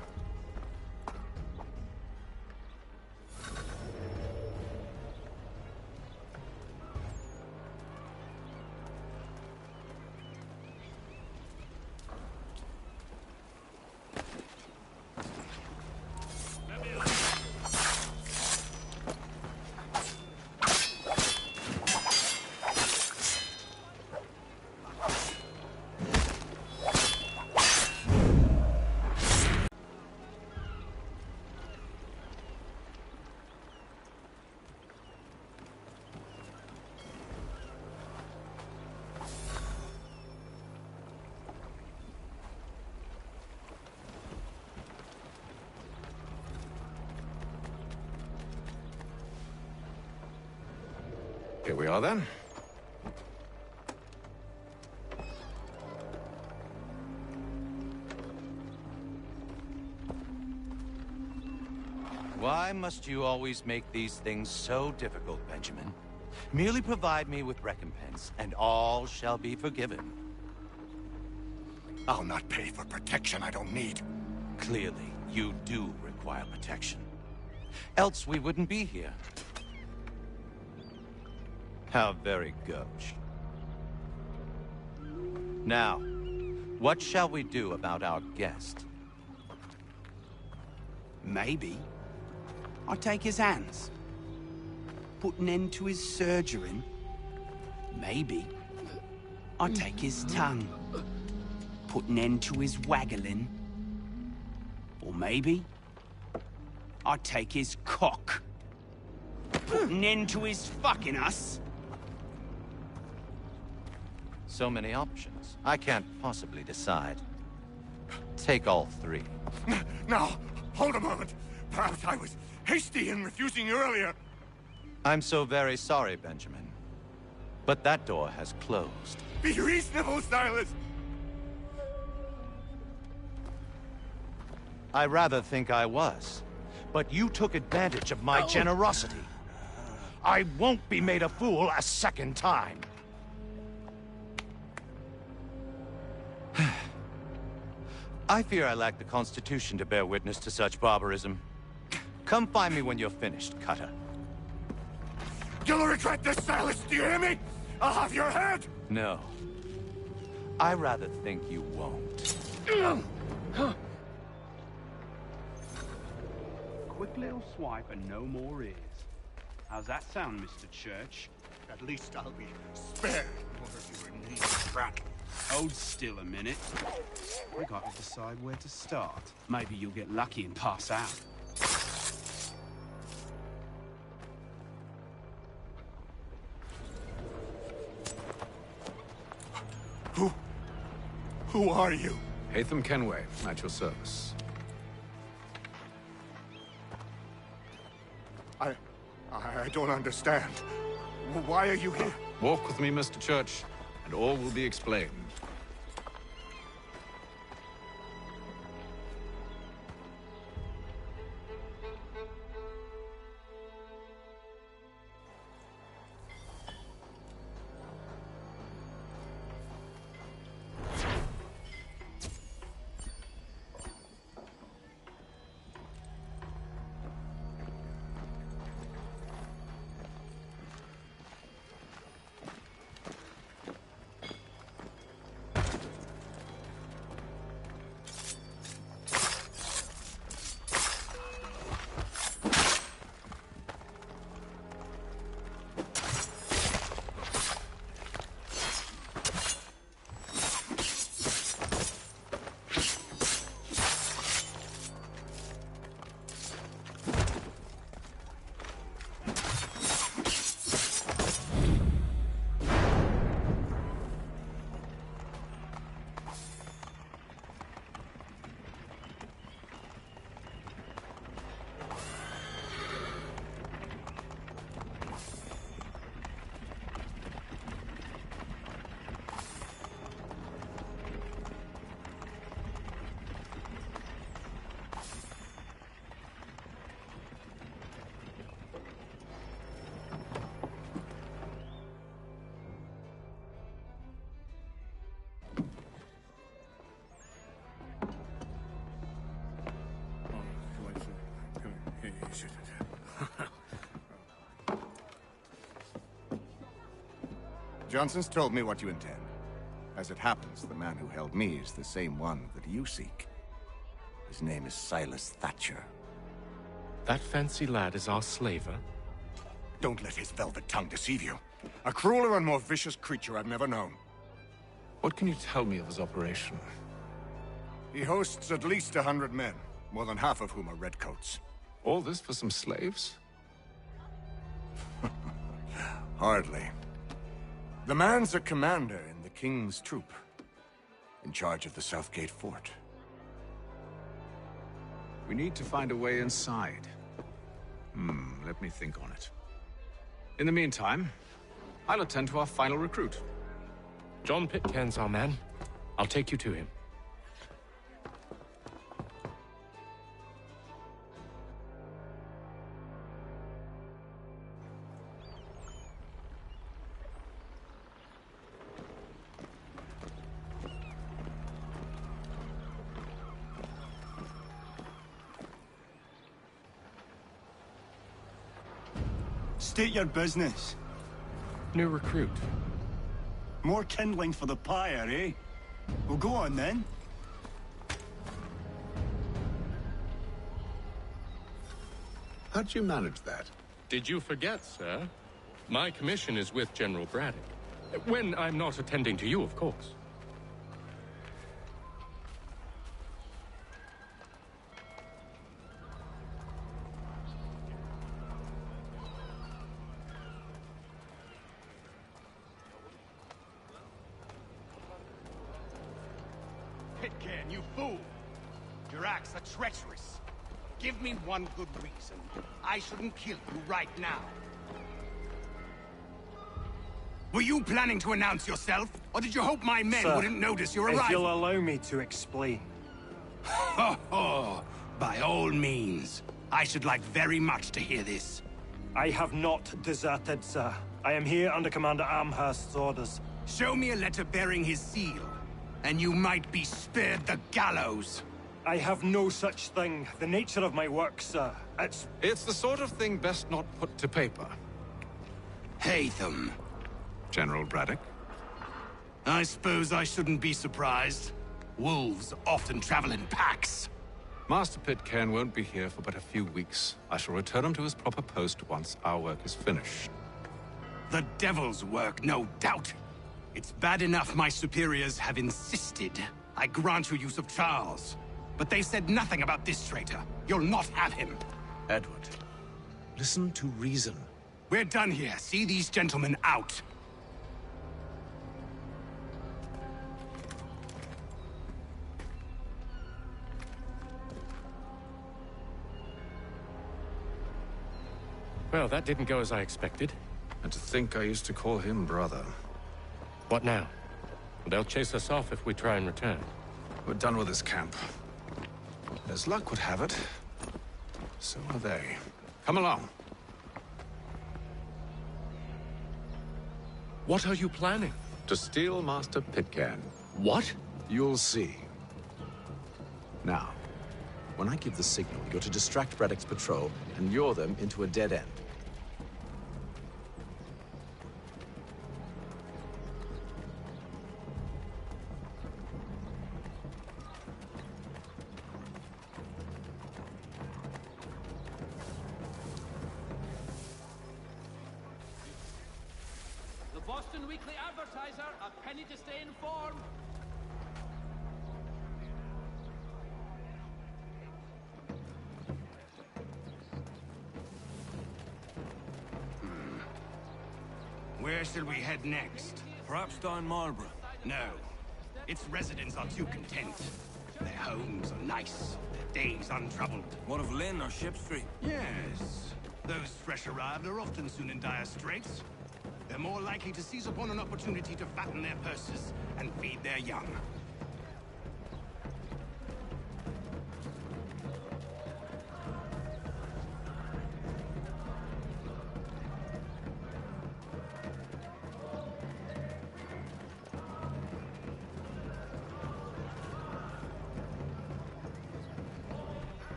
Here we are, then. Why must you always make these things so difficult, Benjamin? Merely provide me with recompense, and all shall be forgiven. I'll not pay for protection I don't need. Clearly, you do require protection. Else we wouldn't be here. How very gauche. Now, what shall we do about our guest? Maybe I take his hands, put an end to his surgering. Maybe I take his tongue, put an end to his waggling. Or maybe I take his cock, put an end to his fucking us. So many options. I can't possibly decide. Take all three. Now, hold a moment. Perhaps I was hasty in refusing you earlier. I'm so very sorry, Benjamin. But that door has closed. Be reasonable, Silas! I rather think I was. But you took advantage of my generosity. I won't be made a fool a second time. I fear I lack the constitution to bear witness to such barbarism. Come find me when you're finished, Cutter. You'll regret this, Silas, do you hear me? I'll have your head! No. I rather think you won't. Quick little swipe and no more ears. How's that sound, Mr. Church? At least I'll be spared over your name, brat. Hold still a minute. I gotta decide where to start. Maybe you'll get lucky and pass out. Who are you? Hatham Kenway, at your service. I don't understand. Why are you here? Walk with me, Mr. Church, and all will be explained. Johnson's told me what you intend. As it happens, the man who held me is the same one that you seek. His name is Silas Thatcher. That fancy lad is our slaver? Don't let his velvet tongue deceive you. A crueler and more vicious creature I've never known. What can you tell me of his operation? He hosts at least 100 men, more than half of whom are redcoats. All this for some slaves? Hardly. The man's a commander in the King's troop, in charge of the Southgate Fort. We need to find a way inside. Let me think on it. In the meantime, I'll attend to our final recruit. John Pitcairn's our man. I'll take you to him. State your business. New recruit. More kindling for the pyre, eh? Well, go on then. How'd you manage that? Did you forget, sir? My commission is with General Braddock. When I'm not attending to you, of course. Pitcairn, you fool! Your acts are treacherous. Give me one good reason I shouldn't kill you right now. Were you planning to announce yourself, or did you hope my men Sir, wouldn't notice your if arrival? you'll allow me to explain. Ho ho! By all means. I should like very much to hear this. I have not deserted, sir. I am here under Commander Amherst's orders. Show me a letter bearing his seal, and you might be spared the gallows. I have no such thing. The nature of my work, sir, It's the sort of thing best not put to paper. Hatham. General Braddock? I suppose I shouldn't be surprised. Wolves often travel in packs. Master Pitcairn won't be here for but a few weeks. I shall return him to his proper post once our work is finished. The devil's work, no doubt. It's bad enough my superiors have insisted I grant you use of Charles. But they said nothing about this traitor. You'll not have him. Edward, listen to reason. We're done here. See these gentlemen out. Well, that didn't go as I expected. And to think I used to call him brother. What now? They'll chase us off if we try and return. We're done with this camp. As luck would have it, so are they. Come along. What are you planning? To steal Master Pitcairn. What? You'll see. Now, when I give the signal, you're to distract Braddock's patrol and lure them into a dead end. The Boston Weekly Advertiser, a penny to stay informed. Where shall we head next? Perhaps down Marlborough. No. Its residents are too content. Their homes are nice, their days untroubled. What of Lynn or Ship Street? Yes. Those fresh arrived are often soon in dire straits. They're more likely to seize upon an opportunity to fatten their purses and feed their young.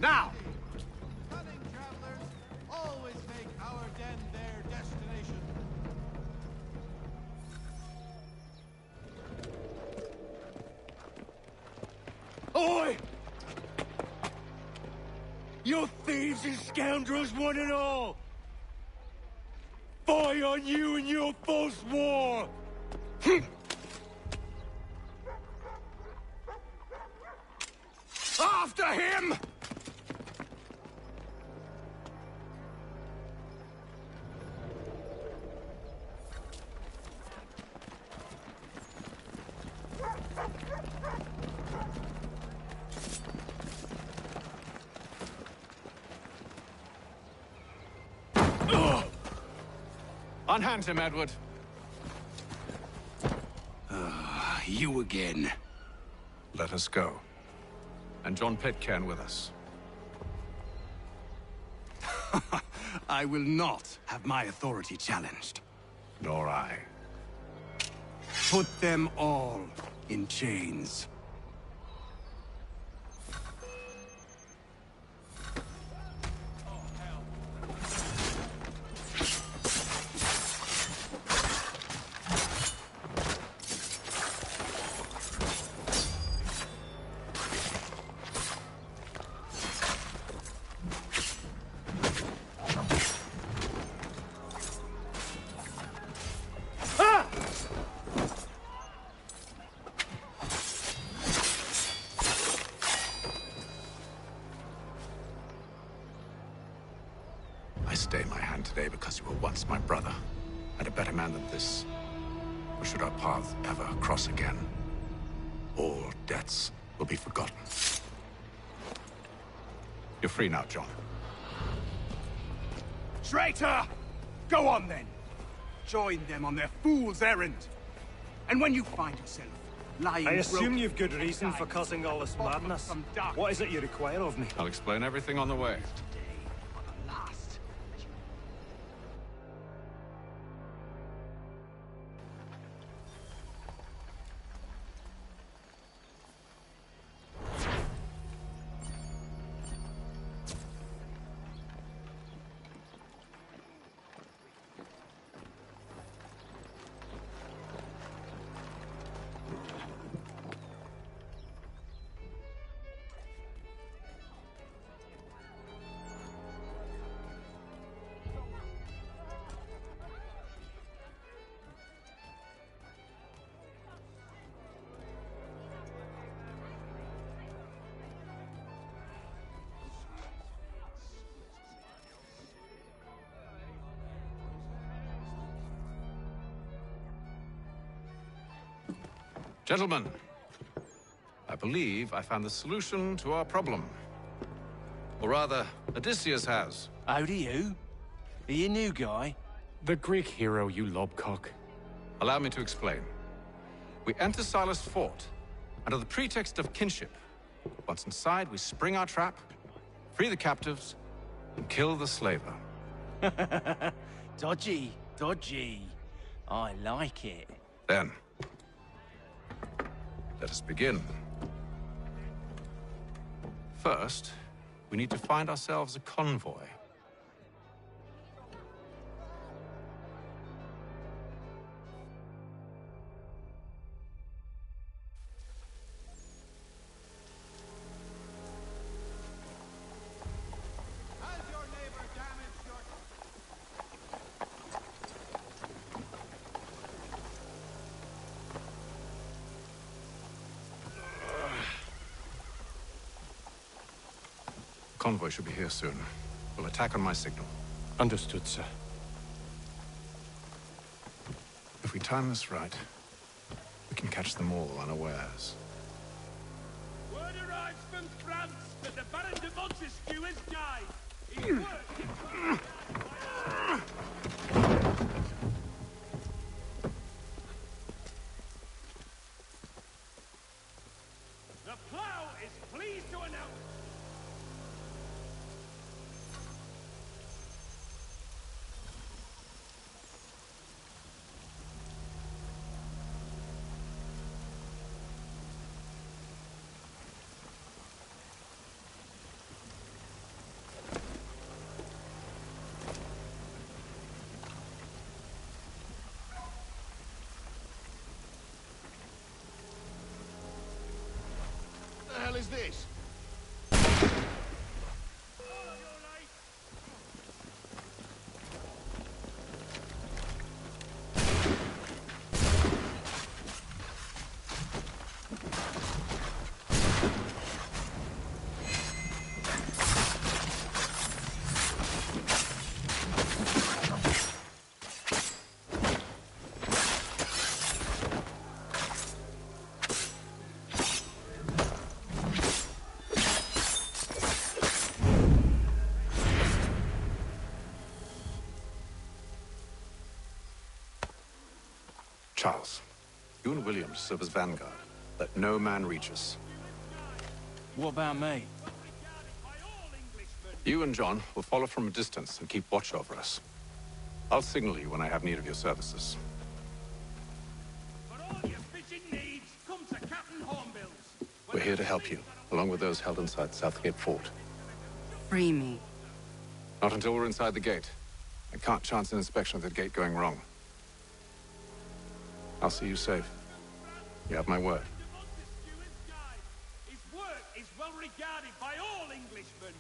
Now! Cunning travelers always make our den their destination. Oi! You thieves and scoundrels, one and all! Fie on you and your false war! After him! Unhand him, Edward. You again. Let us go. And John Pitcairn with us. I will not have my authority challenged. Nor I. Put them all in chains. I stay my hand today because you were once my brother, and a better man than this. Or should our paths ever cross again, all debts will be forgotten. You're free now, John. Traitor! Go on then. Join them on their fool's errand. And when you find yourself lying I assume broken you've good reason for causing all this madness. What is it you require of me? I'll explain everything on the way. Gentlemen, I believe I found the solution to our problem. Or rather, Odysseus has. How do you? Are you a new guy? The Greek hero, you lobcock. Allow me to explain. We enter Silas' fort, under the pretext of kinship. Once inside, we spring our trap, free the captives, and kill the slaver. Dodgy, dodgy. I like it. Then, let us begin. First, we need to find ourselves a convoy. Convoy should be here soon. We'll attack on my signal. Understood, sir. If we time this right, we can catch them all unawares. Word arrives from France that the Baron de Montesquieu has died. He worked. The plough is pleased to announce. is this? Charles, you and William serve as vanguard. Let no man reach us. What about me? You and John will follow from a distance and keep watch over us. I'll signal you when I have need of your services. We're here to help you, along with those held inside Southgate Fort. Free me. Not until we're inside the gate. I can't chance an inspection of the gate going wrong. I'll see you safe. You have my word. His work is well regarded by all Englishmen.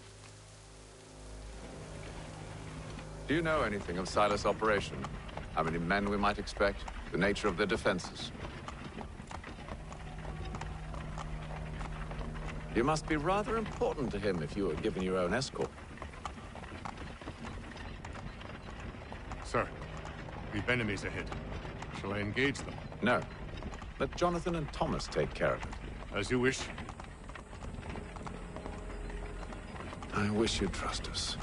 Do you know anything of Silas' operation? How many men we might expect? The nature of their defenses? You must be rather important to him if you were given your own escort. Sir, we've enemies ahead. Shall I engage them? No. Let Jonathan and Thomas take care of it. As you wish. I wish you'd trust us.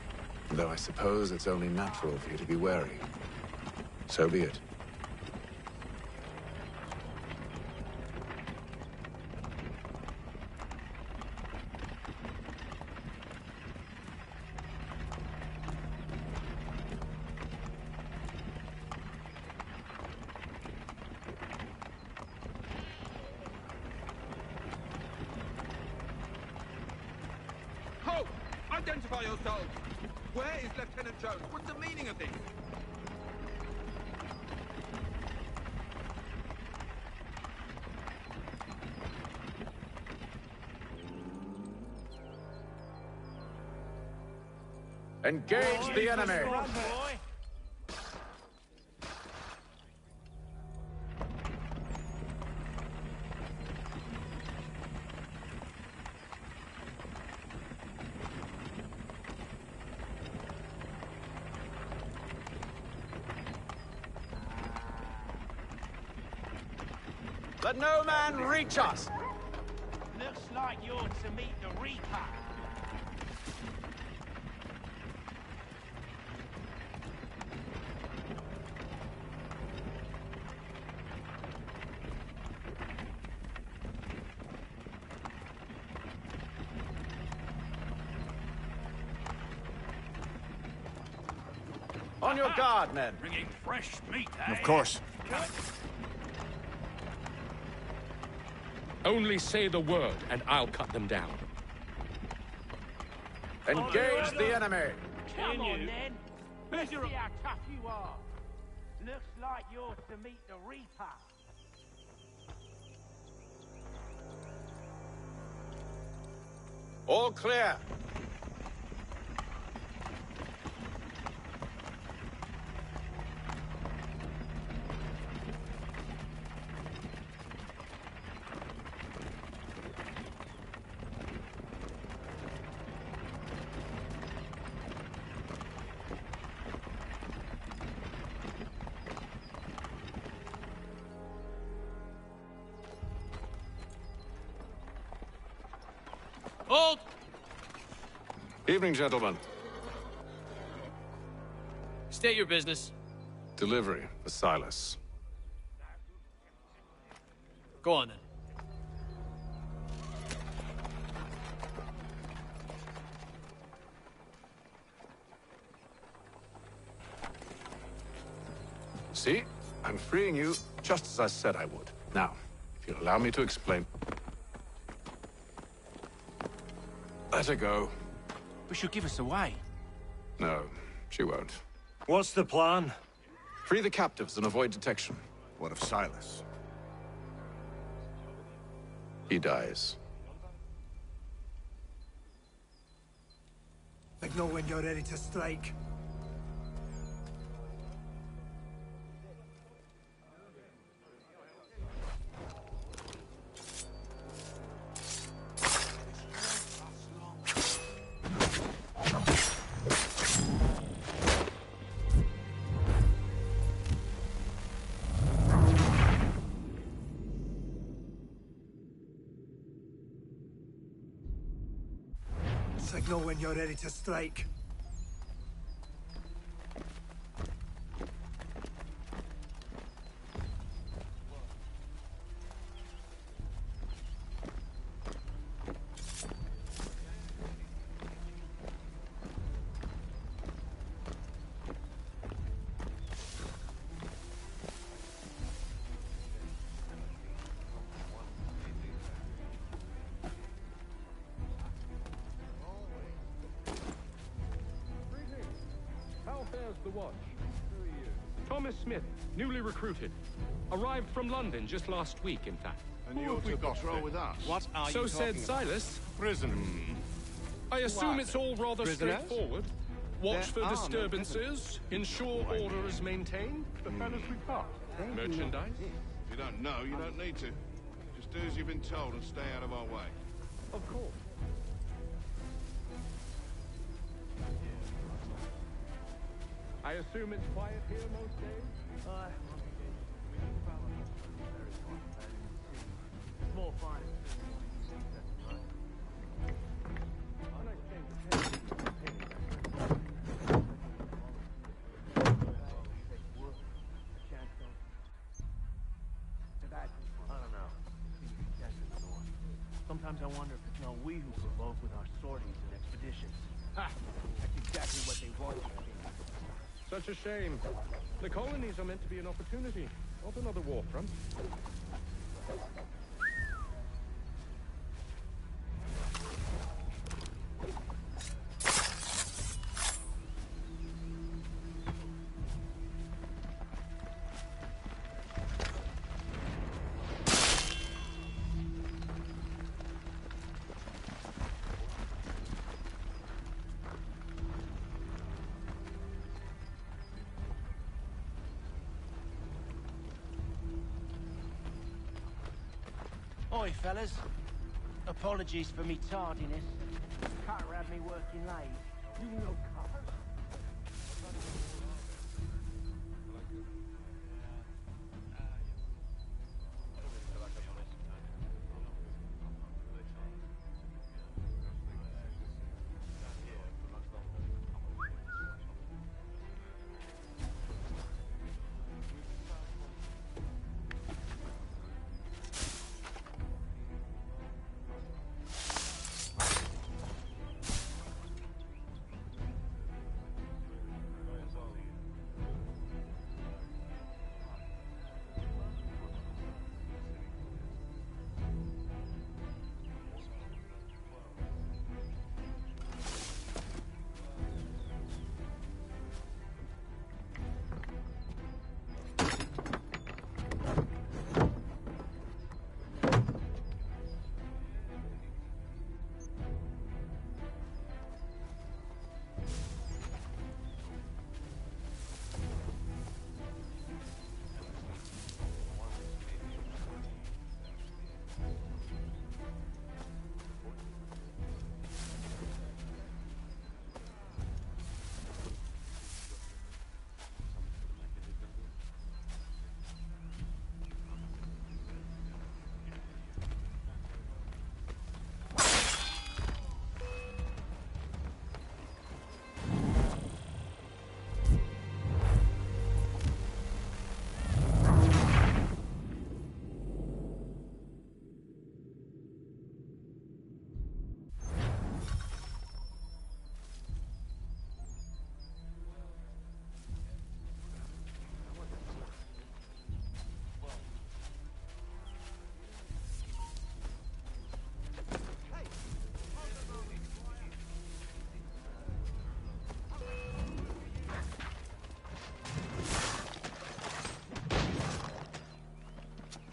Though I suppose it's only natural for you to be wary. So be it. Halt! Identify yourselves! Where is Lieutenant Jones? What's the meaning of this? Engage the enemy! Let no man reach us! Looks like you're to meet the Reaper. On your guard, men. Bringing fresh meat, eh? Of course. Only say the word, and I'll cut them down. Engage the enemy! Come on, then. Let's see how tough you are. Looks like you're to meet the Reaper. All clear. Hold! Evening, gentlemen. State your business. Delivery for Silas. Go on, then. See? I'm freeing you just as I said I would. Now, if you'll allow me to explain... Let her go. But she'll give us away. No, she won't. What's the plan? Free the captives and avoid detection. What of Silas? He dies. Signal when you're ready to strike. Signal when you're ready to strike. How fares the watch? Thomas Smith, newly recruited. Arrived from London just last week, in fact. And you're to patrol with us. What are So you said talking about? Silas. Prisoners. I assume it's all rather Prisoners? straightforward. Watch There for are no disturbances, ensure order is maintained. The fellas we caught. Merchandise. If you don't know, you don't need to. Just do as you've been told and stay out of our way. Of course. I assume it's quiet here most days? More fun. I don't know. Sometimes I wonder if it's not we who provoke with our sorties and expeditions. Ha! That's exactly what they want. Such a shame. The colonies are meant to be an opportunity, not another war front. Oi, fellas. Apologies for me tardiness. Can't have me working late. You know cars.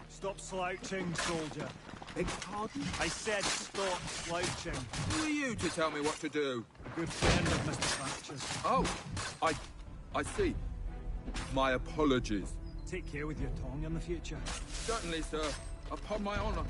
Stop slouching, soldier. Beg pardon? I said stop slouching. Who are you to tell me what to do? A good friend of Mr. Thatcher's. Oh, I see. My apologies. Take care with your tongue in the future. Certainly, sir. Upon my honor.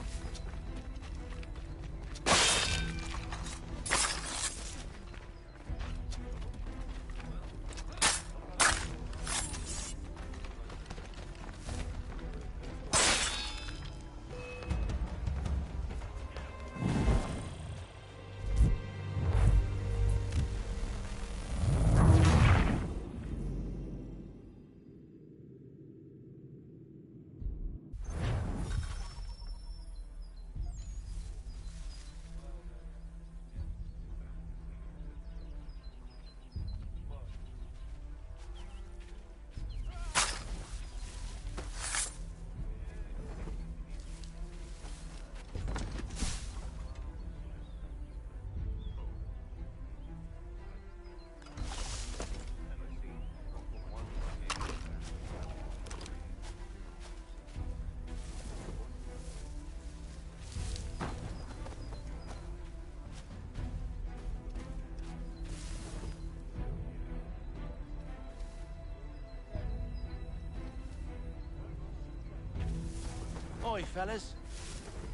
Oi, fellas.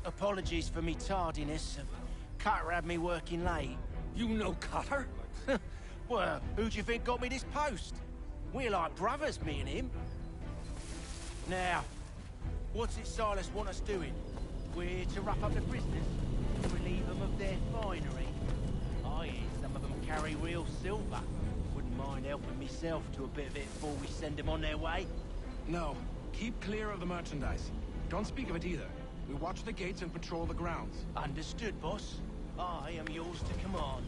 Apologies for me tardiness. Cutter had me working late. You know Cutter? Well, who do you think got me this post? We're like brothers, me and him. Now, what's it Silas want us doing? We're here to rough up the prisoners, relieve them of their finery. I hear some of them carry real silver. Wouldn't mind helping myself to a bit of it before we send them on their way. No, keep clear of the merchandise. Don't speak of it either. We watch the gates and patrol the grounds. Understood, boss. I am yours to command.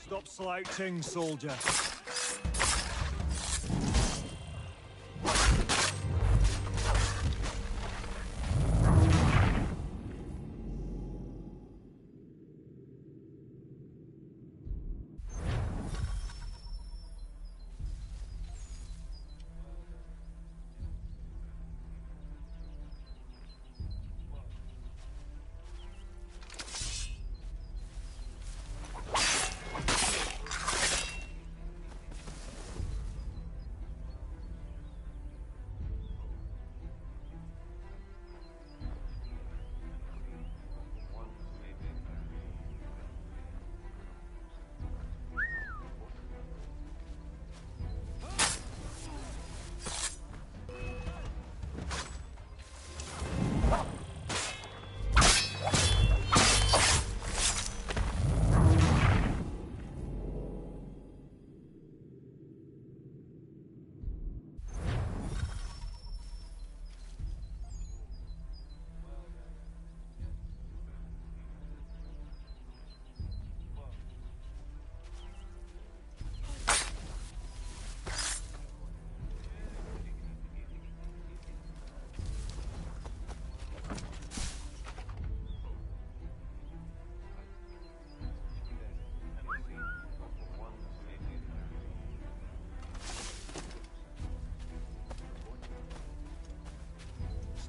Stop slouching, soldier.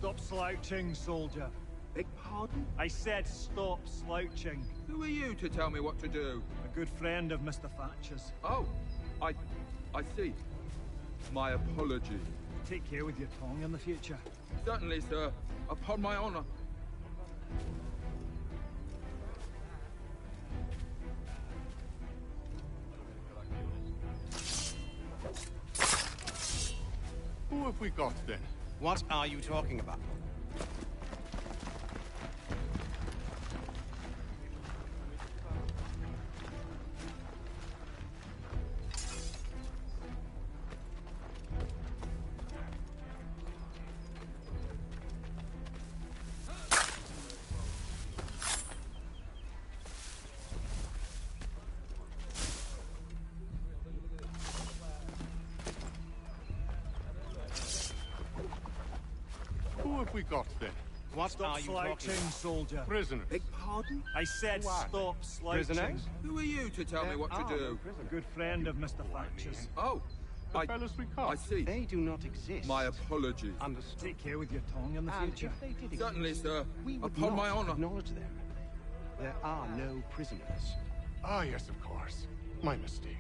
Stop slouching, soldier. Beg pardon? I said stop slouching. Who are you to tell me what to do? A good friend of Mr. Thatcher's. Oh, I see. My apologies. Take care with your tongue in the future. Certainly, sir. Upon my honor. Who have we got then? What are you talking about? Who have we got then? What Stop are you slouching, talking soldier. Prisoners. Beg pardon? I said stop slouching. Prisoners? Who are you to tell me what to do? A good friend of Mr. Thatcher's. Oh, The fellas we caught. I see. They do not exist. My apologies. Understood. Take care with your tongue in the And future. if they did exist, Certainly, sir. we would Upon not my honor. acknowledge them. There are no prisoners. Ah, yes, of course. My mistake.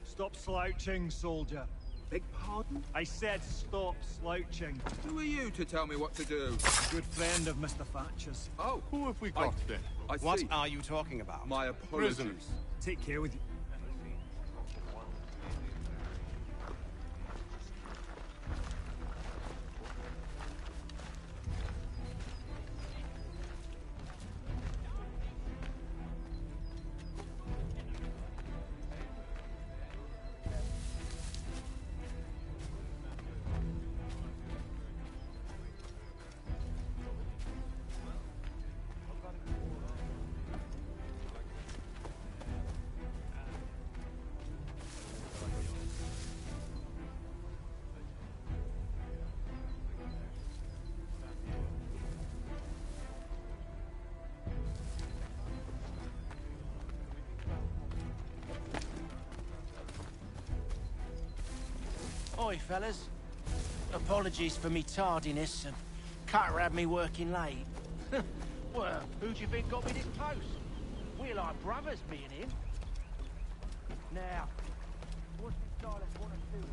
Stop slouching, soldier. Beg pardon? I said stop slouching. Who are you to tell me what to do? A good friend of Mr. Thatcher's. Oh, Who have we got then? I What see. are you talking about? My apologies. Prisoners. Take care with you. Oi, fellas. Apologies for me tardiness and Cutter had me working late. Well, who do you think got me this post? We're like brothers, me and him. Now, what's this Silas want to do?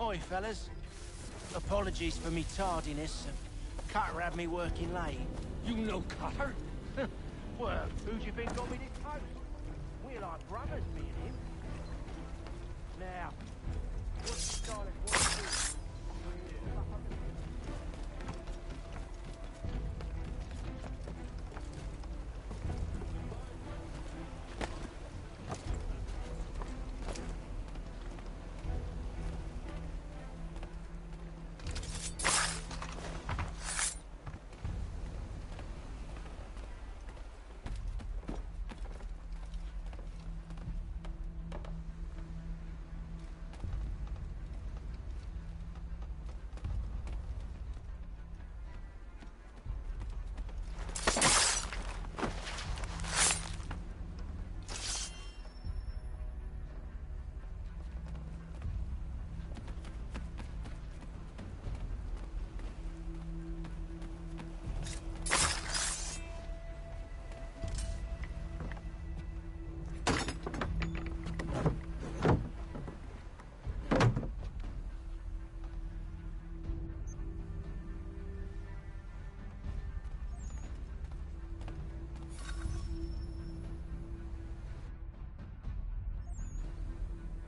Oi, fellas. Apologies for me tardiness. Cutter had me working late. You know Cutter? Well, who do you think got me this post? We're like brothers, me and him. Now, what's the style of what to do?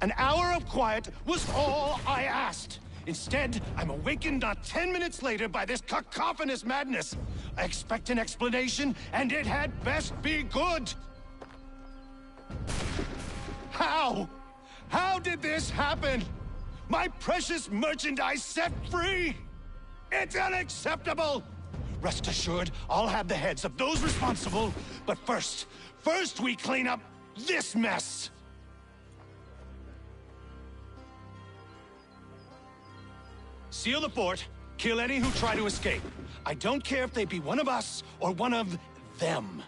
An hour of quiet was all I asked. Instead, I'm awakened not 10 minutes later by this cacophonous madness. I expect an explanation, and it had best be good. How? How did this happen? My precious merchandise set free? It's unacceptable! Rest assured, I'll have the heads of those responsible. But first we clean up this mess! Seal the fort, kill any who try to escape. I don't care if they be one of us or one of them.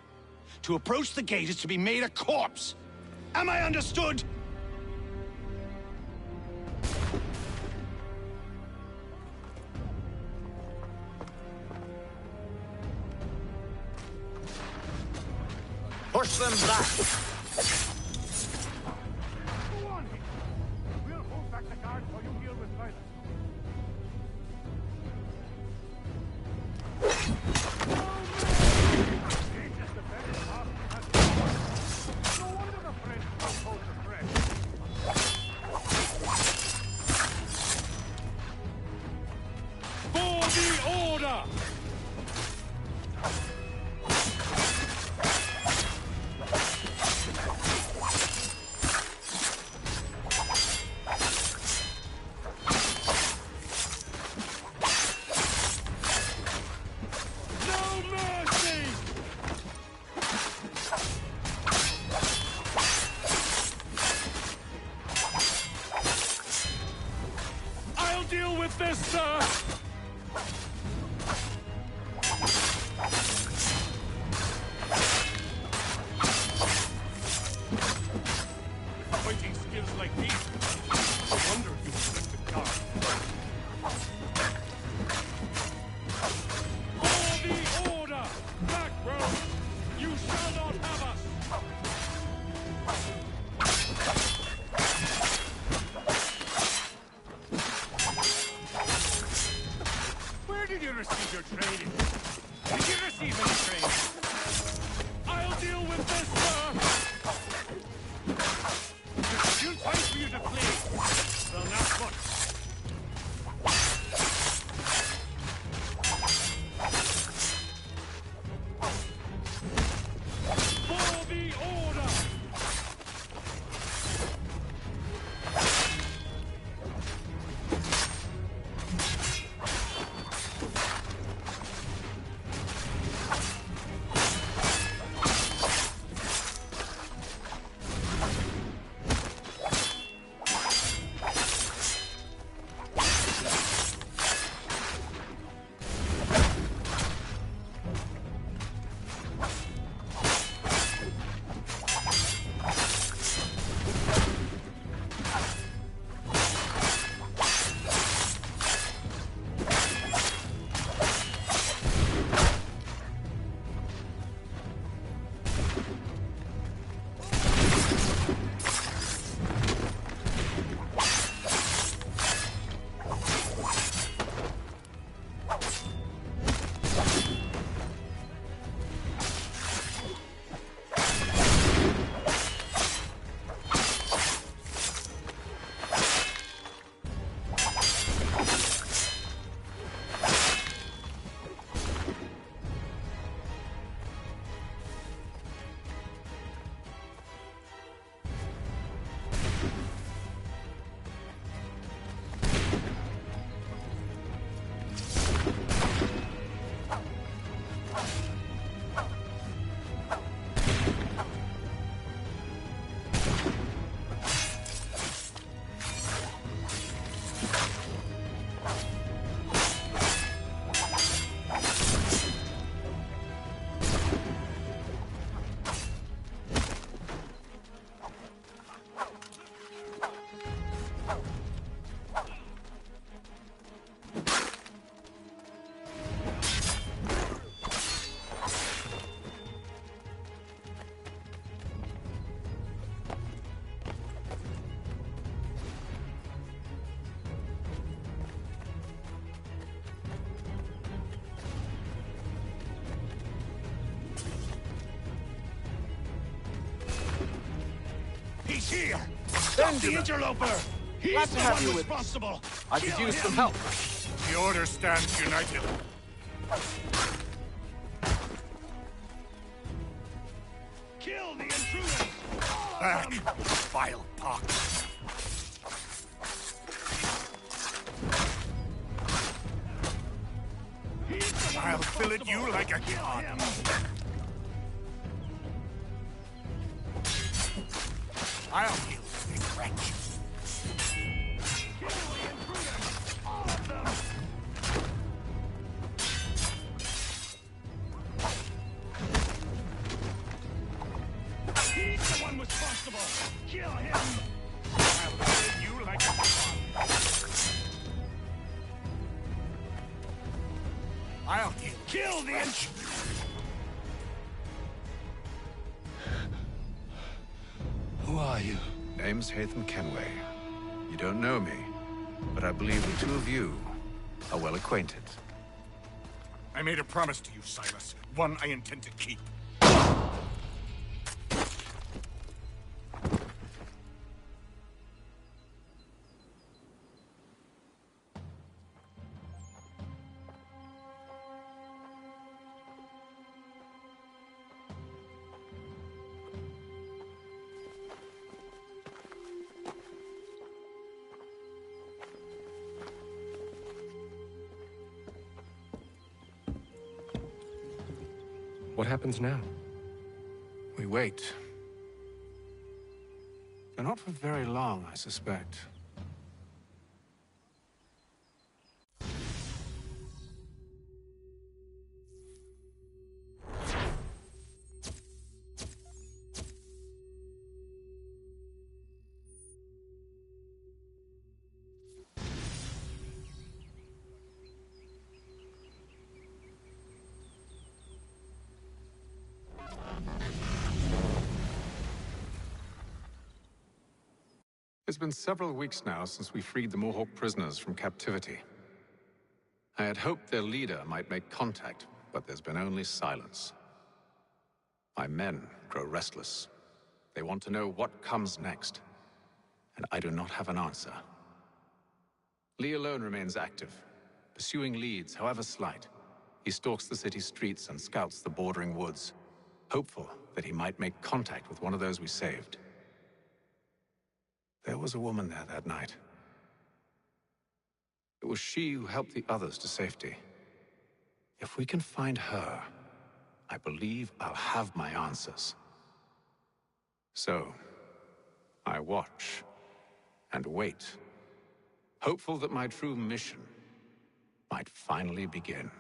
To approach the gate is to be made a corpse. Am I understood? Push them back! Go on, Hickey. We'll hold back the guard while you deal with Silas. No wonder the French don't hold the French. For the order! He's here! Stop the interloper! He's Glad to the have one you with responsible! I could use some help. The Order stands united. Kill the intruders! Back, vile pox. I'll fillet you like a god. I'll kill this wretch. He's the one responsible! Kill him! I'll fillet you like a god. I'll kill the wretch. Who are you? Name's Hatham Kenway. You don't know me, but I believe the two of you are well acquainted. I made a promise to you, Silas. One I intend to keep. What happens now? We wait. But not for very long, I suspect. It's been several weeks now since we freed the Mohawk prisoners from captivity. I had hoped their leader might make contact, but there's been only silence. My men grow restless. They want to know what comes next, and I do not have an answer. Lee alone remains active, pursuing leads, however slight. He stalks the city streets and scouts the bordering woods, hopeful that he might make contact with one of those we saved. There was a woman there that night. It was she who helped the others to safety. If we can find her, I believe I'll have my answers. So, I watch and wait, hopeful that my true mission might finally begin.